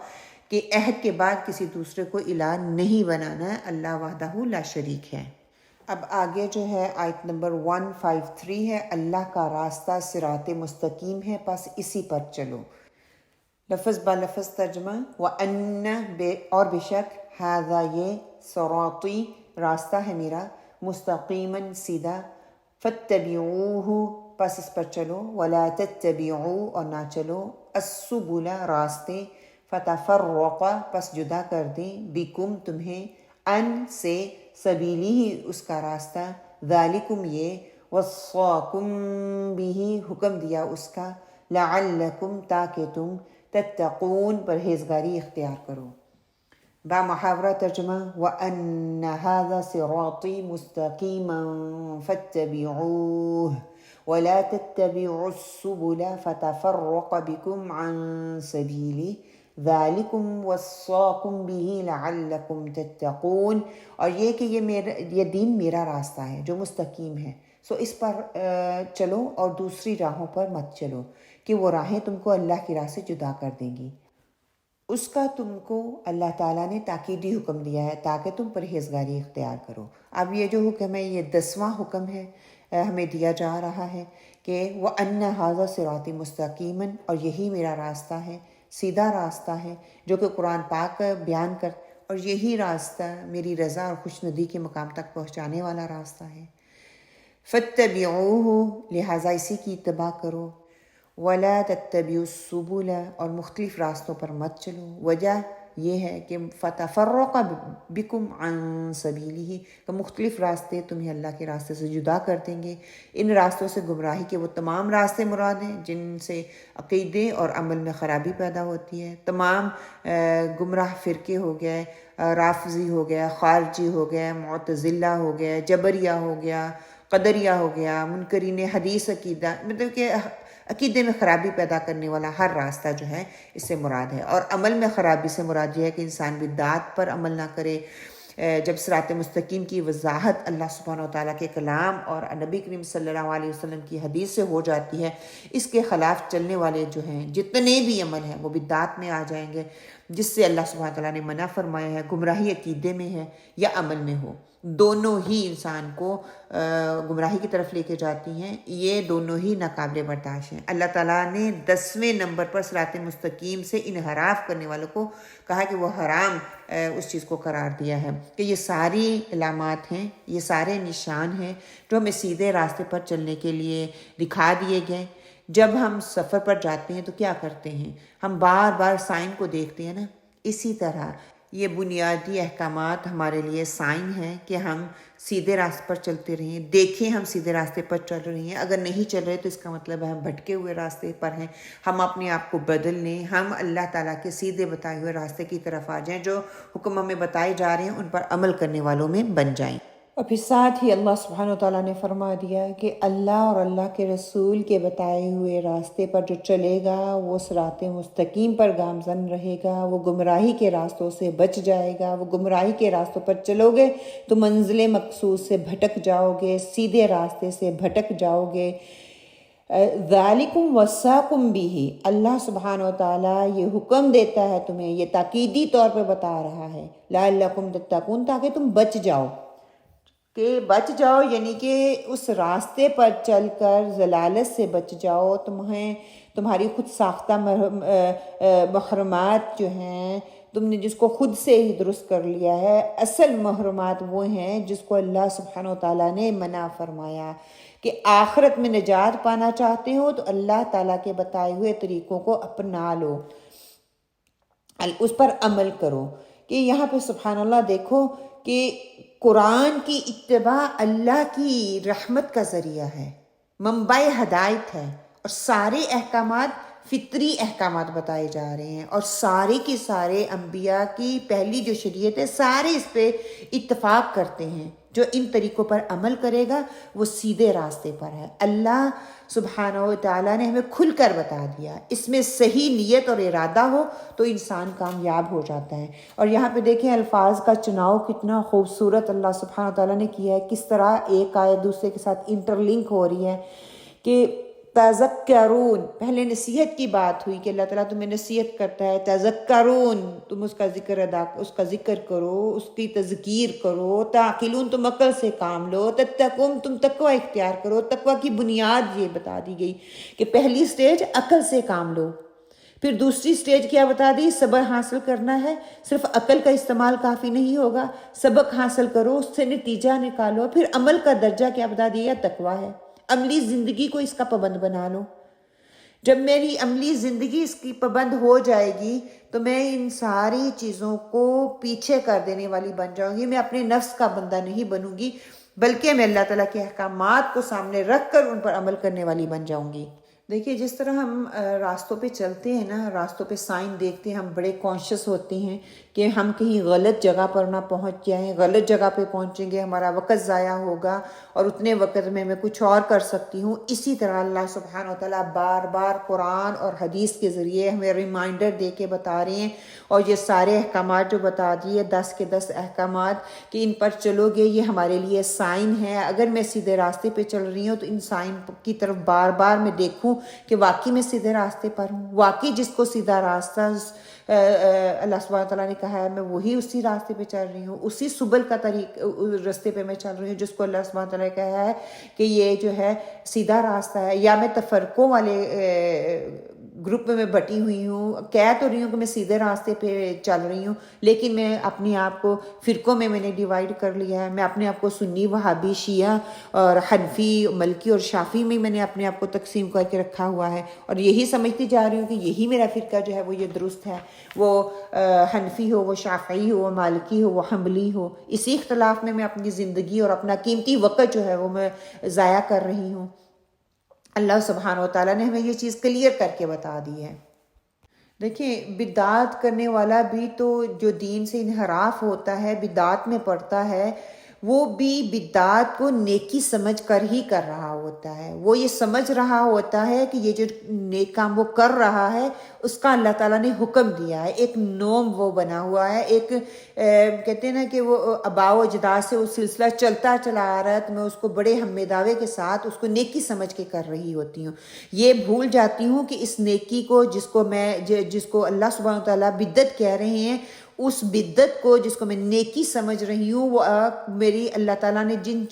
کہ عہد کے بعد کسی دوسرے کو الہ نہیں بنانا ہے، اللہ وحدہ لا شریک ہے۔ اب آگے جو ہے آیت نمبر 153 ہے، اللہ کا راستہ صراط مستقیم ہے، پس اسی پر چلو۔ لفظ بلفظ ترجمہ، وَأَنَّ اور بے شک، ہذا یہ، صراطی راستہ ہے میرا، مستقیماً سیدھا، فاتبعوہ پس اس پر چلو، ولا تتبعوا اور نہ چلو، السبل راستے، فتفرق پس جدا کر دیں، بکم تمہیں، ان سے، سبیلی اس کا راستہ، ذالکم یہ، وصاکم بھی حکم دیا اس کا، لعلکم تاکہ تم، تتقون پرہیزگاری اختیار کرو۔ با محاورہ ترجمہ، وَأَنَّ هَذَا صِرَاطِي مُسْتَقِيمًا فَاتَّبِعُوهُ وَلَا تَتَّبِعُوا السُّبُلَ فَتَفَرَّقَ بِكُمْ عَن سَبِيلِهِ ذَلِكُمْ وَصَّاكُمْ بِهِ لَعَلَّكُمْ تَتَّقُونَ، اور یہ کہ یہ دین میرا راستہ ہے جو مستقیم ہے، سو اس پر چلو اور دوسری راہوں پر مت چلو کہ وہ راہیں تم کو اللہ کی راہ سے جدا کر دیں گی۔ اس کا تم کو اللہ تعالیٰ نے تاکیدی حکم دیا ہے تاکہ تم پرہیزگاری اختیار کرو۔ اب یہ جو حکم ہے یہ 10واں حکم ہے ہمیں دیا جا رہا ہے کہ وَأَنَّ هَذَا صِرَاطِي مُسْتَقِيمًا، اور یہی میرا راستہ ہے، سیدھا راستہ ہے جو کہ قرآن پاک بیان کر، اور یہی راستہ میری رضا اور خوشنودی کے مقام تک پہنچانے والا راستہ ہے۔ فَاتَّبِعُوهُ لہٰذا اسی کی اتباع کرو، وَلَا تَتَّبِعُوا السُّبُلَ اور مختلف راستوں پر مت چلو۔ وجہ یہ ہے کہ فَتَفَرَّقَ بِكُمْ عَن سَبِيلِهِ کہ مختلف راستے تمہیں اللہ کے راستے سے جدا کر دیں گے۔ ان راستوں سے گمراہی کے وہ تمام راستے مراد ہیں جن سے عقیدے اور عمل میں خرابی پیدا ہوتی ہے۔ تمام گمراہ فرقے ہو گئے، رافضی ہو گیا، خارجی ہو گیا، معتزلہ ہو گیا، جبریہ ہو گیا، قدریہ ہو گیا، منکرین حدیث عقیدہ، مطلب کہ عقیدے میں خرابی پیدا کرنے والا ہر راستہ جو ہے اس سے مراد ہے، اور عمل میں خرابی سے مراد یہ ہے کہ انسان بدعات پر عمل نہ کرے۔ جب صراط مستقیم کی وضاحت اللہ سبحانہ وتعالیٰ کے کلام اور نبی کریم صلی اللہ علیہ وسلم کی حدیث سے ہو جاتی ہے، اس کے خلاف چلنے والے جو ہیں جتنے بھی عمل ہیں وہ بدعات میں آ جائیں گے، جس سے اللہ سبحانہ وتعالیٰ نے منع فرمایا ہے، گمراہی عقیدے میں ہے یا عمل میں ہو، دونوں ہی انسان کو گمراہی کی طرف لے کے جاتی ہیں، یہ دونوں ہی ناقابل برداشت ہیں۔ اللہ تعالیٰ نے 10ویں نمبر پر صراط مستقیم سے انحراف کرنے والوں کو کہا کہ وہ حرام اس چیز کو قرار دیا ہے، کہ یہ ساری علامات ہیں، یہ سارے نشان ہیں جو ہمیں سیدھے راستے پر چلنے کے لیے دکھا دیے گئے۔ جب ہم سفر پر جاتے ہیں تو کیا کرتے ہیں؟ ہم بار بار سائن کو دیکھتے ہیں نا، اسی طرح یہ بنیادی احکامات ہمارے لیے سائن ہیں کہ ہم سیدھے راستے پر چلتے رہیں، دیکھیں ہم سیدھے راستے پر چل رہے ہیں، اگر نہیں چل رہے تو اس کا مطلب ہے ہم بھٹکے ہوئے راستے پر ہیں، ہم اپنے آپ کو بدل لیں، ہم اللہ تعالیٰ کے سیدھے بتائے ہوئے راستے کی طرف آ جائیں، جو حکم ہمیں بتائے جا رہے ہیں ان پر عمل کرنے والوں میں بن جائیں۔ اور پھر ساتھ ہی اللہ سبحانہ وتعالیٰ نے فرما دیا کہ اللہ اور اللہ کے رسول کے بتائے ہوئے راستے پر جو چلے گا وہ صراط مستقیم پر گامزن رہے گا، وہ گمراہی کے راستوں سے بچ جائے گا۔ وہ گمراہی کے راستوں پر چلو گے تو منزل مقصود سے بھٹک جاؤ گے، سیدھے راستے سے بھٹک جاؤ گے۔ ذالکم وصاکم بھی، اللہ سبحانہ وتعالیٰ یہ حکم دیتا ہے تمہیں، یہ تاکیدی طور پر بتا رہا ہے، لعلکم تتقون، تاکہ تم بچ جاؤ، کہ بچ جاؤ، یعنی کہ اس راستے پر چل کر ضلالت سے بچ جاؤ۔ تمہاری خود ساختہ محرمات جو ہیں، تم نے جس کو خود سے ہی درست کر لیا ہے، اصل محرمات وہ ہیں جس کو اللہ سبحانہ وتعالیٰ نے منع فرمایا کہ آخرت میں نجات پانا چاہتے ہو تو اللہ تعالیٰ کے بتائے ہوئے طریقوں کو اپنا لو، اس پر عمل کرو۔ کہ یہاں پہ سبحان اللہ دیکھو کہ قرآن کی اتباع اللہ کی رحمت کا ذریعہ ہے، منبع ہدایت ہے، اور سارے احکامات فطری احکامات بتائے جا رہے ہیں، اور سارے کے سارے انبیاء کی پہلی جو شریعت ہے سارے اس پہ اتفاق کرتے ہیں، جو ان طریقوں پر عمل کرے گا وہ سیدھے راستے پر ہے۔ اللہ سبحانہ و تعالیٰ نے ہمیں کھل کر بتا دیا، اس میں صحیح نیت اور ارادہ ہو تو انسان کامیاب ہو جاتا ہے۔ اور یہاں پہ دیکھیں الفاظ کا چناؤ کتنا خوبصورت اللہ سبحانہ و تعالیٰ نے کیا ہے، کس طرح ایک آیت دوسرے کے ساتھ انٹر لنک ہو رہی ہے۔ کہ تذکرون، پہلے نصیحت کی بات ہوئی کہ اللہ تعالیٰ تمہیں نصیحت کرتا ہے، تذکرون تم اس کا ذکر کرو، اس کی تذکیر کرو، تعقلون تم عقل سے کام لو، تتقون تم تقوی اختیار کرو۔ تقوی کی بنیاد یہ بتا دی گئی کہ پہلی سٹیج عقل سے کام لو، پھر دوسری سٹیج کیا بتا دی؟ صبر حاصل کرنا ہے، صرف عقل کا استعمال کافی نہیں ہوگا، سبق حاصل کرو، اس سے نتیجہ نکالو، پھر عمل کا درجہ کیا بتا دیا؟ تقوی ہے۔ عملی زندگی کو اس کا پابند بنا لو۔ جب میری عملی زندگی اس کی پابند ہو جائے گی تو میں ان ساری چیزوں کو پیچھے کر دینے والی بن جاؤں گی، میں اپنے نفس کا بندہ نہیں بنوں گی، بلکہ میں اللہ تعالیٰ کے احکامات کو سامنے رکھ کر ان پر عمل کرنے والی بن جاؤں گی۔ دیکھیے جس طرح ہم راستوں پہ چلتے ہیں نا، راستوں پہ سائن دیکھتے ہیں، ہم بڑے کانشیس ہوتے ہیں کہ ہم کہیں غلط جگہ پر نہ پہنچ جائیں، غلط جگہ پہ پہنچیں گے ہمارا وقت ضائع ہوگا اور اتنے وقت میں کچھ اور کر سکتی ہوں۔ اسی طرح اللہ سبحانہ وتعالیٰ بار بار قرآن اور حدیث کے ذریعے ہمیں ریمائنڈر دے کے بتا رہے ہیں، اور یہ سارے احکامات جو بتا دیے 10 کے 10 احکامات کہ ان پر چلو گے، یہ ہمارے لیے سائن ہے۔ اگر میں سیدھے راستے پہ چل رہی ہوں تو ان سائن کی طرف بار بار میں دیکھوں کہ واقعی میں سیدھے راستے پر ہوں، واقعی جس کو سیدھا راستہ اللہ سبحانہ تعالیٰ نے کہا ہے میں وہی اسی راستے پہ چل رہی ہوں، اسی سبل کا راستے پہ میں چل رہی ہوں جس کو اللہ سبحانہ تعالیٰ نے کہا ہے کہ یہ جو ہے سیدھا راستہ ہے، یا میں تفرقوں والے گروپ میں بٹی ہوئی ہوں، کہہ تو رہی ہوں کہ میں سیدھے راستے پہ چل رہی ہوں، لیکن میں اپنے آپ کو فرقوں میں نے ڈیوائیڈ کر لیا ہے، میں اپنے آپ کو سنی، وہابی، شیعہ اور حنفی، ملکی اور شافی میں نے اپنے آپ کو تقسیم کر کے رکھا ہوا ہے، اور یہی سمجھتی جا رہی ہوں کہ یہی میرا فرقہ جو ہے وہ یہ درست ہے، وہ حنفی ہو، وہ شافعی ہو، وہ مالکی ہو، وہ حنبلی ہو، اسی اختلاف میں اپنی زندگی اور اپنا قیمتی وقت جو ہے وہ میں ضائع کر رہی ہوں۔ اللہ سبحانہ و تعالیٰ نے ہمیں یہ چیز کلیئر کر کے بتا دی ہے۔ دیکھیں بدعات کرنے والا بھی تو جو دین سے انحراف ہوتا ہے، بدعات میں پڑتا ہے، وہ بھی بدعات کو نیکی سمجھ کر ہی کر رہا ہوتا ہے. وہ یہ سمجھ رہا ہوتا ہے کہ یہ جو نیک کام وہ کر رہا ہے اس کا اللہ تعالیٰ نے حکم دیا ہے. ایک نوم وہ بنا ہوا ہے، ایک کہتے ہیں نا کہ وہ آباء و اجداد سے وہ سلسلہ چلتا چلا آ رہا ہے، تو میں اس کو بڑے ہمے دعوے کے ساتھ اس کو نیکی سمجھ کے کر رہی ہوتی ہوں. یہ بھول جاتی ہوں کہ اس نیکی کو جس کو اللہ سبحانہ وتعالیٰ بدعت کہہ رہے ہیں، اس بدعت کو جس کو میں نیکی سمجھ رہی ہوں، وہ میری اللہ تعالیٰ نے جن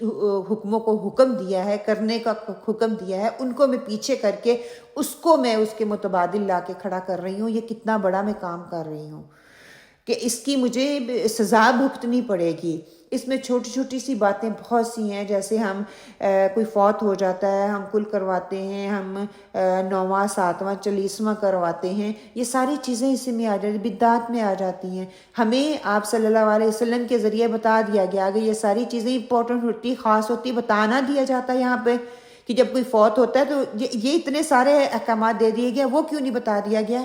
حکموں کو حکم دیا ہے، کرنے کا حکم دیا ہے، ان کو میں پیچھے کر کے اس کو میں اس کے متبادل لا کے کھڑا کر رہی ہوں. یہ کتنا بڑا میں کام کر رہی ہوں کہ اس کی مجھے سزا بھگتنی پڑے گی. اس میں چھوٹی چھوٹی سی باتیں بہت سی ہیں، جیسے ہم کوئی فوت ہو جاتا ہے، ہم کل کرواتے ہیں، ہم 9واں 7واں 40واں کرواتے ہیں. یہ ساری چیزیں اسی میں آ جاتی، بدعات میں آ جاتی ہیں. ہمیں آپ صلی اللہ علیہ وسلم کے ذریعے بتا دیا گیا اگر یہ ساری چیزیں امپورٹنٹ ہوتی، خاص ہوتی، بتانا دیا جاتا ہے یہاں پہ کہ جب کوئی فوت ہوتا ہے تو یہ اتنے سارے احکامات دے دیے گئے، وہ کیوں نہیں بتا دیا گیا؟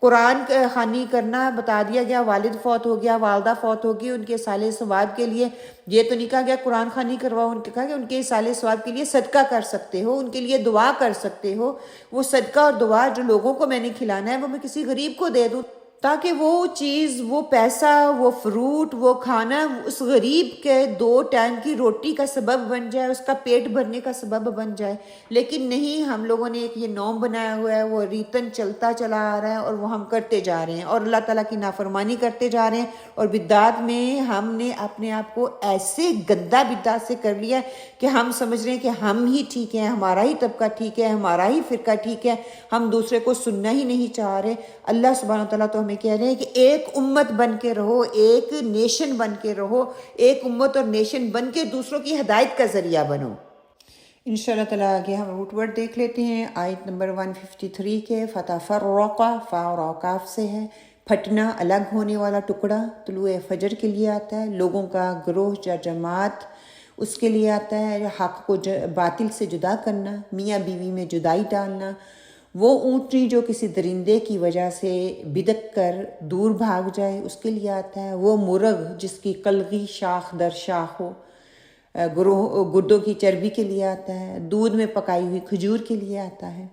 قرآن خوانی کرنا بتا دیا گیا، والد فوت ہو گیا، والدہ فوت ہوگی، ان کے صالح ثواب کے لیے یہ تو نہیں کہا گیا قرآن خوانی کرواؤ، ان کے کہا کہ ان کے صالح ثواب کے لیے صدقہ کر سکتے ہو، ان کے لیے دعا کر سکتے ہو. وہ صدقہ اور دعا جو لوگوں کو میں نے کھلانا ہے وہ میں کسی غریب کو دے دوں، تاکہ وہ چیز، وہ پیسہ، وہ فروٹ، وہ کھانا اس غریب کے 2 ٹائم کی روٹی کا سبب بن جائے، اس کا پیٹ بھرنے کا سبب بن جائے. لیکن نہیں، ہم لوگوں نے ایک یہ نوم بنایا ہوا ہے، وہ ریتن چلتا چلا آ رہا ہے اور وہ ہم کرتے جا رہے ہیں اور اللہ تعالیٰ کی نافرمانی کرتے جا رہے ہیں. اور بدعات میں ہم نے اپنے آپ کو ایسے گندا بدعات سے کر لیا کہ ہم سمجھ رہے ہیں کہ ہم ہی ٹھیک ہیں، ہمارا ہی طبقہ ٹھیک ہے، ہمارا ہی فرقہ ٹھیک ہے، ہم دوسرے کو سننا ہی نہیں چاہ رہے. اللہ سبحانہ تعالیٰ تو ہمیں کہہ رہے ہیں کہ ایک امت بن کے رہو، ایک نیشن بن کے رہو، ایک امت اور نیشن بن کے دوسروں کی ہدایت کا ذریعہ بنو. انشاءاللہ تعالیٰ آگے ہم روٹ ورڈ دیکھ لیتے ہیں. آیت نمبر 153 کے فتفرق، فا اور اوقاف سے ہے، پھٹنا، الگ ہونے والا ٹکڑا. طلوع فجر کے لیے آتا ہے، لوگوں کا گروہ یا جماعت اس کے لیے آتا ہے، حق کو باطل سے جدا کرنا، میاں بیوی میں جدائی ڈالنا. وہ اونٹنی جو کسی درندے کی وجہ سے بدک کر دور بھاگ جائے اس کے لیے آتا ہے. وہ مرغ جس کی قلغی شاخ در شاخ ہو، گردوں کی چربی کے لیے آتا ہے. دودھ میں پکائی ہوئی کھجور کے لیے آتا ہے.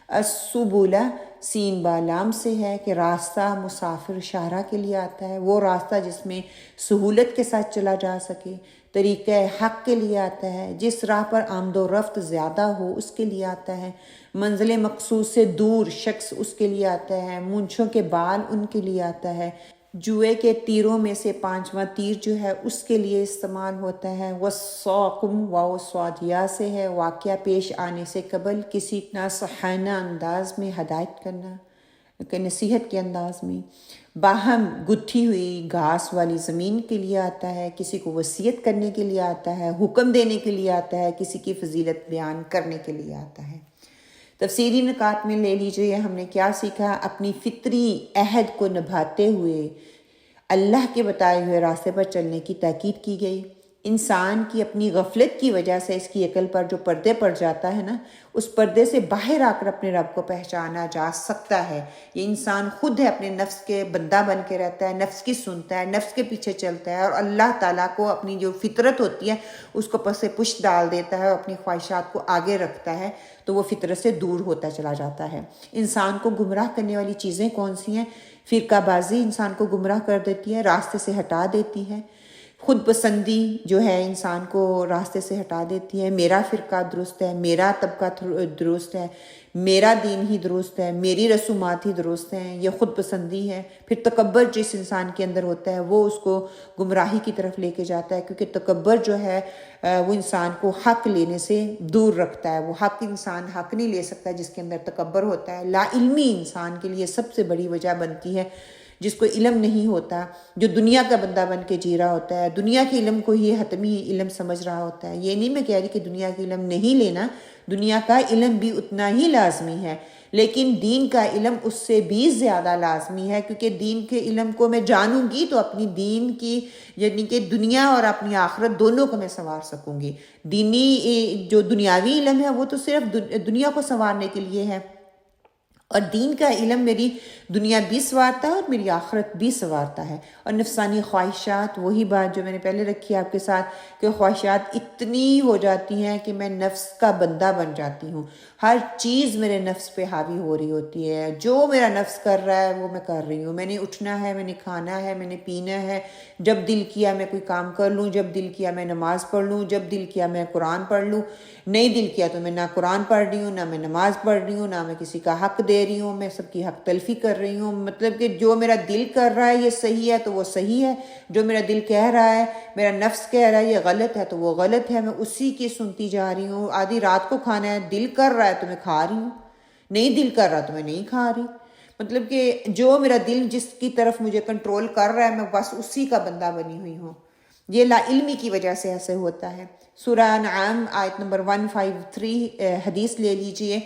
السبل سین بالام سے ہے کہ راستہ مسافر شاہراہ کے لیے آتا ہے، وہ راستہ جس میں سہولت کے ساتھ چلا جا سکے. طریقہ حق کے لیے آتا ہے، جس راہ پر آمد و رفت زیادہ ہو اس کے لیے آتا ہے. منزل مقصود سے دور شخص اس کے لیے آتا ہے. مونچھوں کے بال ان کے لیے آتا ہے. جوئے کے تیروں میں سے 5واں تیر جو ہے اس کے لیے استعمال ہوتا ہے. وَالصَّاقُمْ واو سوادیا سے ہے، واقعہ پیش آنے سے قبل کسی ناصحانہ انداز میں ہدایت کرنا، کہ نصیحت کے انداز میں. باہم گتھی ہوئی گھاس والی زمین کے لیے آتا ہے، کسی کو وصیت کرنے کے لیے آتا ہے، حکم دینے کے لیے آتا ہے، کسی کی فضیلت بیان کرنے کے لیے آتا ہے. تفسیری نکات میں لے لیجئے ہم نے کیا سیکھا. اپنی فطری عہد کو نبھاتے ہوئے اللہ کے بتائے ہوئے راستے پر چلنے کی تاکید کی گئی. انسان کی اپنی غفلت کی وجہ سے اس کی عقل پر جو پردے پڑ جاتا ہے نا، اس پردے سے باہر آ کر اپنے رب کو پہچانا جا سکتا ہے. یہ انسان خود ہے، اپنے نفس کے بندہ بن کے رہتا ہے، نفس کی سنتا ہے، نفس کے پیچھے چلتا ہے، اور اللہ تعالیٰ کو اپنی جو فطرت ہوتی ہے اس کو پس پشت ڈال دیتا ہے اور اپنی خواہشات کو آگے رکھتا ہے، تو وہ فطرت سے دور ہوتا چلا جاتا ہے. انسان کو گمراہ کرنے والی چیزیں کون سی ہیں؟ فرقہ بازی انسان کو گمراہ کر دیتی ہے، راستے سے ہٹا دیتی ہے. خود پسندی جو ہے انسان کو راستے سے ہٹا دیتی ہے. میرا فرقہ درست ہے، میرا طبقہ درست ہے، میرا دین ہی درست ہے، میری رسومات ہی درست ہیں، یہ خود پسندی ہے. پھر تکبر جس انسان کے اندر ہوتا ہے وہ اس کو گمراہی کی طرف لے کے جاتا ہے، کیونکہ تکبر جو ہے وہ انسان کو حق لینے سے دور رکھتا ہے. وہ حق انسان حق نہیں لے سکتا جس کے اندر تکبر ہوتا ہے. لا علمی انسان کے لیے سب سے بڑی وجہ بنتی ہے، جس کو علم نہیں ہوتا، جو دنیا کا بندہ بن کے جی رہا ہوتا ہے، دنیا کے علم کو ہی حتمی علم سمجھ رہا ہوتا ہے. یہ نہیں میں کہہ رہی کہ دنیا کے علم نہیں لینا، دنیا کا علم بھی اتنا ہی لازمی ہے، لیکن دین کا علم اس سے بھی زیادہ لازمی ہے، کیونکہ دین کے علم کو میں جانوں گی تو اپنی دین کی یعنی کہ دنیا اور اپنی آخرت دونوں کو میں سنوار سکوں گی. دینی جو دنیاوی علم ہے وہ تو صرف دنیا کو سنوارنے کے لیے ہے، اور دین کا علم میری دنیا بھی سنوارتا ہے اور میری آخرت بھی سنوارتا ہے۔ اور نفسانی خواہشات، وہی بات جو میں نے پہلے رکھی آپ کے ساتھ، کہ خواہشات اتنی ہو جاتی ہیں کہ میں نفس کا بندہ بن جاتی ہوں، ہر چیز میرے نفس پہ حاوی ہو رہی ہوتی ہے، جو میرا نفس کر رہا ہے وہ میں کر رہی ہوں۔ میں نے اٹھنا ہے، میں نے کھانا ہے، میں نے پینا ہے، جب دل کیا میں کوئی کام کر لوں، جب دل کیا میں نماز پڑھ لوں، جب دل کیا میں قرآن پڑھ لوں، نہیں دل کیا تو میں نہ قرآن پڑھ رہی ہوں، نہ میں نماز پڑھ رہی ہوں، نہ میں کسی کا حق دے رہی ہوں، میں سب کی حق تلفی کر رہی ہوں۔ مطلب کہ جو میرا دل کر رہا ہے یہ صحیح ہے تو وہ صحیح ہے، جو میرا دل کہہ رہا ہے، میرا نفس کہہ رہا ہے یہ غلط ہے تو وہ غلط ہے، میں اسی کی سنتی جا رہی ہوں۔ آدھی رات کو کھانا ہے، دل کر رہا ہے تو میں کھا رہی ہوں، نہیں دل کر رہا تو میں نہیں کھا رہی۔ مطلب کہ جو میرا دل جس کی طرف مجھے کنٹرول کر رہا ہے میں بس اسی کا بندہ بنی ہوئی ہوں۔ یہ لا علمی کی وجہ سے ایسے ہوتا ہے۔ سورہ انعام آیت نمبر 153 حدیث لے لیجئے،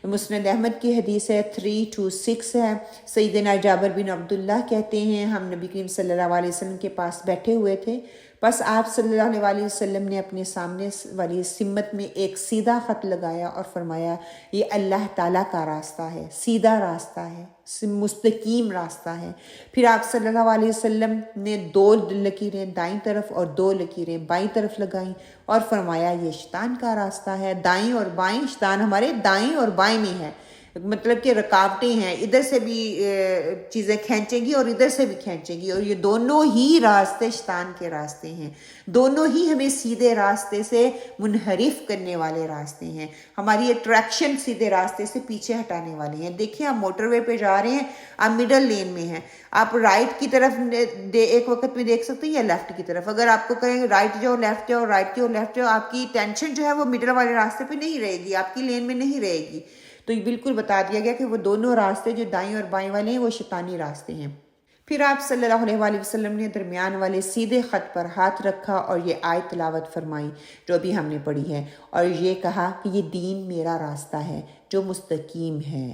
مسند احمد کی حدیث ہے، 326 ہے۔ سیدنا جابر بن عبداللہ کہتے ہیں ہم نبی کریم صلی اللہ علیہ وسلم کے پاس بیٹھے ہوئے تھے، بس آپ صلی اللہ علیہ وسلم نے اپنے سامنے والی سمت میں ایک سیدھا خط لگایا اور فرمایا یہ اللہ تعالیٰ کا راستہ ہے، سیدھا راستہ ہے، مستقیم راستہ ہے۔ پھر آپ صلی اللہ علیہ وسلم نے 2 لکیریں دائیں طرف اور 2 لکیریں بائیں طرف لگائیں اور فرمایا یہ شیطان کا راستہ ہے، دائیں اور بائیں، شیطان ہمارے دائیں اور بائیں میں ہے، مطلب کہ رکاوٹیں ہیں، ادھر سے بھی چیزیں کھینچیں گی اور ادھر سے بھی کھینچیں گی، اور یہ دونوں ہی راستے شیطان کے راستے ہیں، دونوں ہی ہمیں سیدھے راستے سے منحرف کرنے والے راستے ہیں، ہماری اٹریکشن سیدھے راستے سے پیچھے ہٹانے والے ہیں۔ دیکھیں آپ موٹر وے پہ جا رہے ہیں، آپ مڈل لین میں ہیں، آپ رائٹ کی طرف ایک وقت میں دیکھ سکتے ہیں یا لیفٹ کی طرف، اگر آپ کو کہیں رائٹ جاؤ لیفٹ جاؤ، رائٹ جاؤ لیفٹ جاؤ، آپ کی ٹینشن جو ہے وہ مڈل والے راستے پہ نہیں رہے گی، آپ کی لین میں نہیں رہے گی۔ تو یہ بالکل بتا دیا گیا کہ وہ دونوں راستے جو دائیں اور بائیں والے ہیں وہ شیطانی راستے ہیں۔ پھر آپ صلی اللہ علیہ وسلم نے درمیان والے سیدھے خط پر ہاتھ رکھا اور یہ آیت تلاوت فرمائی جو ابھی ہم نے پڑھی ہے، اور یہ کہا کہ یہ دین میرا راستہ ہے جو مستقیم ہے،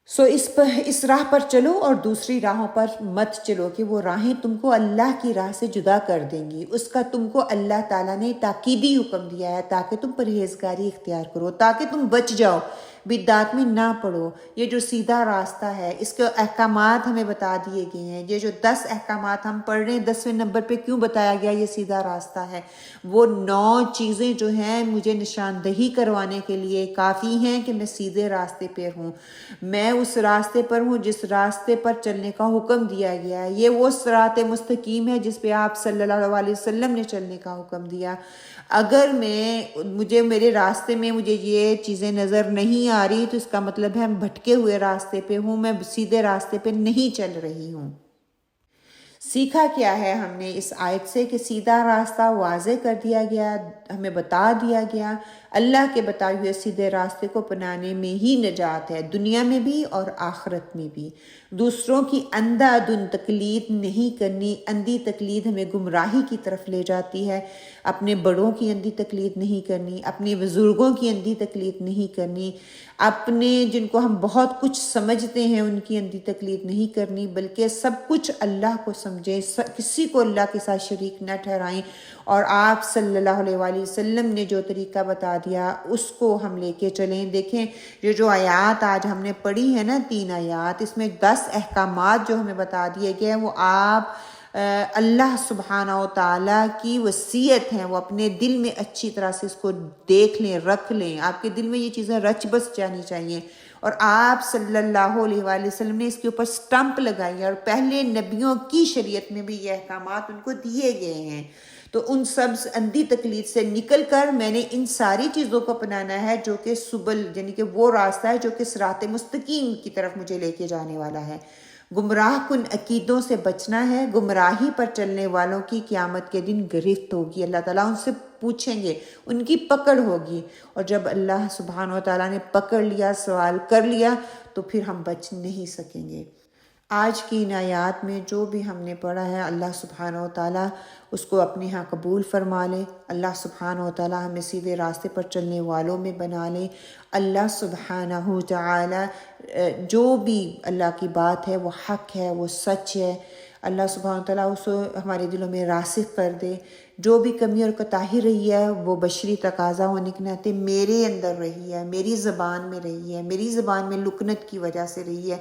سو اس راہ پر چلو اور دوسری راہوں پر مت چلو کہ وہ راہیں تم کو اللہ کی راہ سے جدا کر دیں گی۔ اس کا تم کو اللہ تعالیٰ نے تاکیدی حکم دیا ہے تاکہ تم پرہیزگاری اختیار کرو، تاکہ تم بچ جاؤ، بدعات میں نہ پڑو۔ یہ جو سیدھا راستہ ہے اس کے احکامات ہمیں بتا دیے گئے ہیں، یہ جو 10 احکامات ہم پڑھ رہے ہیں، 10ویں نمبر پہ کیوں بتایا گیا یہ سیدھا راستہ ہے؟ وہ 9 چیزیں جو ہیں مجھے نشاندہی کروانے کے لیے کافی ہیں کہ میں سیدھے راستے پہ ہوں، میں اس راستے پر ہوں جس راستے پر چلنے کا حکم دیا گیا ہے، یہ وہ صراط مستقیم ہے جس پہ آپ صلی اللہ علیہ وسلم نے چلنے کا حکم دیا۔ اگر مجھے میرے راستے میں مجھے یہ چیزیں نظر نہیں آ رہی تو اس کا مطلب ہے میں بھٹکے ہوئے راستے پہ ہوں، میں سیدھے راستے پہ نہیں چل رہی ہوں۔ سیکھا کیا ہے ہم نے اس آیت سے کہ سیدھا راستہ واضح کر دیا گیا، ہمیں بتا دیا گیا، اللہ کے بتائے ہوئے سیدھے راستے کو اپنانے میں ہی نجات ہے، دنیا میں بھی اور آخرت میں بھی۔ دوسروں کی اندھا دھند تقلید نہیں کرنی، اندھی تقلید ہمیں گمراہی کی طرف لے جاتی ہے، اپنے بڑوں کی اندھی تقلید نہیں کرنی، اپنے بزرگوں کی اندھی تقلید نہیں کرنی، اپنے جن کو ہم بہت کچھ سمجھتے ہیں ان کی اندھی تقلید نہیں کرنی، بلکہ سب کچھ اللہ کو سمجھیں، کسی کو اللہ کے ساتھ شریک نہ ٹھہرائیں، اور آپ صلی اللہ علیہ وآلہ وسلم نے جو طریقہ بتا دیا اس کو ہم لے کے چلیں۔ دیکھیں یہ جو آیات آج ہم نے پڑھی ہے نا، 3 آیات، اس میں 10 احکامات جو ہمیں بتا دیے گئے ہیں وہ آپ اللہ سبحانہ و تعالیٰ کی وصیت ہیں، وہ اپنے دل میں اچھی طرح سے اس کو دیکھ لیں، رکھ لیں، آپ کے دل میں یہ چیزیں رچ بس جانی چاہیے، اور آپ صلی اللہ علیہ وآلہ وسلم نے اس کے اوپر سٹمپ لگائی ہے، اور پہلے نبیوں کی شریعت میں بھی یہ احکامات ان کو دیے گئے ہیں۔ تو ان سب اندھی تقلید سے نکل کر میں نے ان ساری چیزوں کو اپنانا ہے جو کہ سبل یعنی کہ وہ راستہ ہے جو کہ صراط مستقیم کی طرف مجھے لے کے جانے والا ہے۔ گمراہ کن عقیدوں سے بچنا ہے، گمراہی پر چلنے والوں کی قیامت کے دن گرفت ہوگی، اللہ تعالیٰ ان سے پوچھیں گے، ان کی پکڑ ہوگی، اور جب اللہ سبحانہ و تعالیٰ نے پکڑ لیا، سوال کر لیا، تو پھر ہم بچ نہیں سکیں گے۔ آج کی ان آیات میں جو بھی ہم نے پڑھا ہے اللہ سبحانہ و تعالیٰ اس کو اپنے ہاں قبول فرما لے، اللہ سبحانہ و تعالیٰ ہمیں سیدھے راستے پر چلنے والوں میں بنا لے، اللہ سبحانہ و تعالیٰ جو بھی اللہ کی بات ہے وہ حق ہے، وہ سچ ہے، اللہ سبحانہ و تعالیٰ اسے ہمارے دلوں میں راسخ کر دے، جو بھی کمی اور کوتاہی رہی ہے وہ بشری تقاضا ہونے کے ناطے میرے اندر رہی ہے، میری زبان میں رہی ہے، میری زبان میں لکنت کی وجہ سے رہی ہے،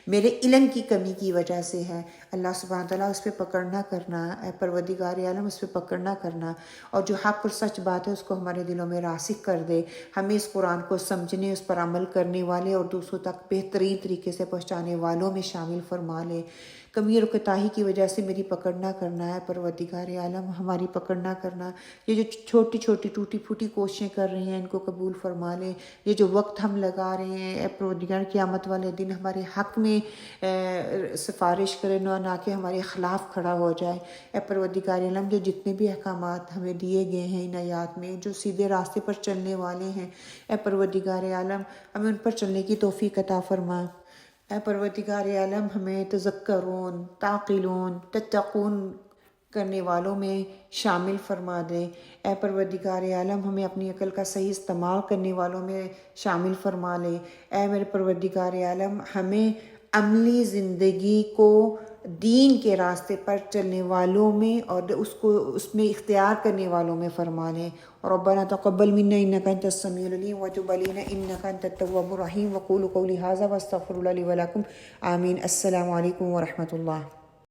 میرے علم کی کمی کی وجہ سے ہے۔ اللہ سبحانہ تعالیٰ اس پہ پکڑنا کرنا، اے پروردگار عالم اس پہ پکڑنا کرنا، اور جو حق اور سچ بات ہے اس کو ہمارے دلوں میں راسخ کر دے، ہمیں اس قرآن کو سمجھنے، اس پر عمل کرنے والے اور دوسروں تک بہترین طریقے سے پہنچانے والوں میں شامل فرما لے۔ کمی اور کوتاہی کی وجہ سے میری پکڑنا کرنا ہے پروردگار عالم، ہماری پکڑنا کرنا۔ یہ جو چھوٹی چھوٹی ٹوٹی پھوٹی کوششیں کر رہے ہیں ان کو قبول فرما لے۔ یہ جو وقت ہم لگا رہے ہیں اے پروردگار، قیامت والے دن ہمارے حق میں سفارش کرے، نہ کہ ہمارے خلاف کھڑا ہو جائے۔ اے پروردگار عالم، جو جتنے بھی احکامات ہمیں دیے گئے ہیں ان آیات میں، جو سیدھے راستے پر چلنے والے ہیں، اے پروردگار عالم ہمیں ان پر چلنے کی توفیق عطا فرما۔ اے پروردگار عالم ہمیں تذکرون، تعقلون، تتقون کرنے والوں میں شامل فرما دے۔ اے پروردگار عالم ہمیں اپنی عقل کا صحیح استعمال کرنے والوں میں شامل فرما لے۔ اے میرے پروردگار عالم ہمیں عملی زندگی کو دین کے راستے پر چلنے والوں میں اور اس میں اختیار کرنے والوں میں فرما لے۔ ربنا تقبل منا انك انت السميع العليم وتب علينا انك انت التواب الرحيم وقولوا قولي هذا واستغفر الله لي ولكم آمين۔ السلام علیکم ورحمۃ اللہ۔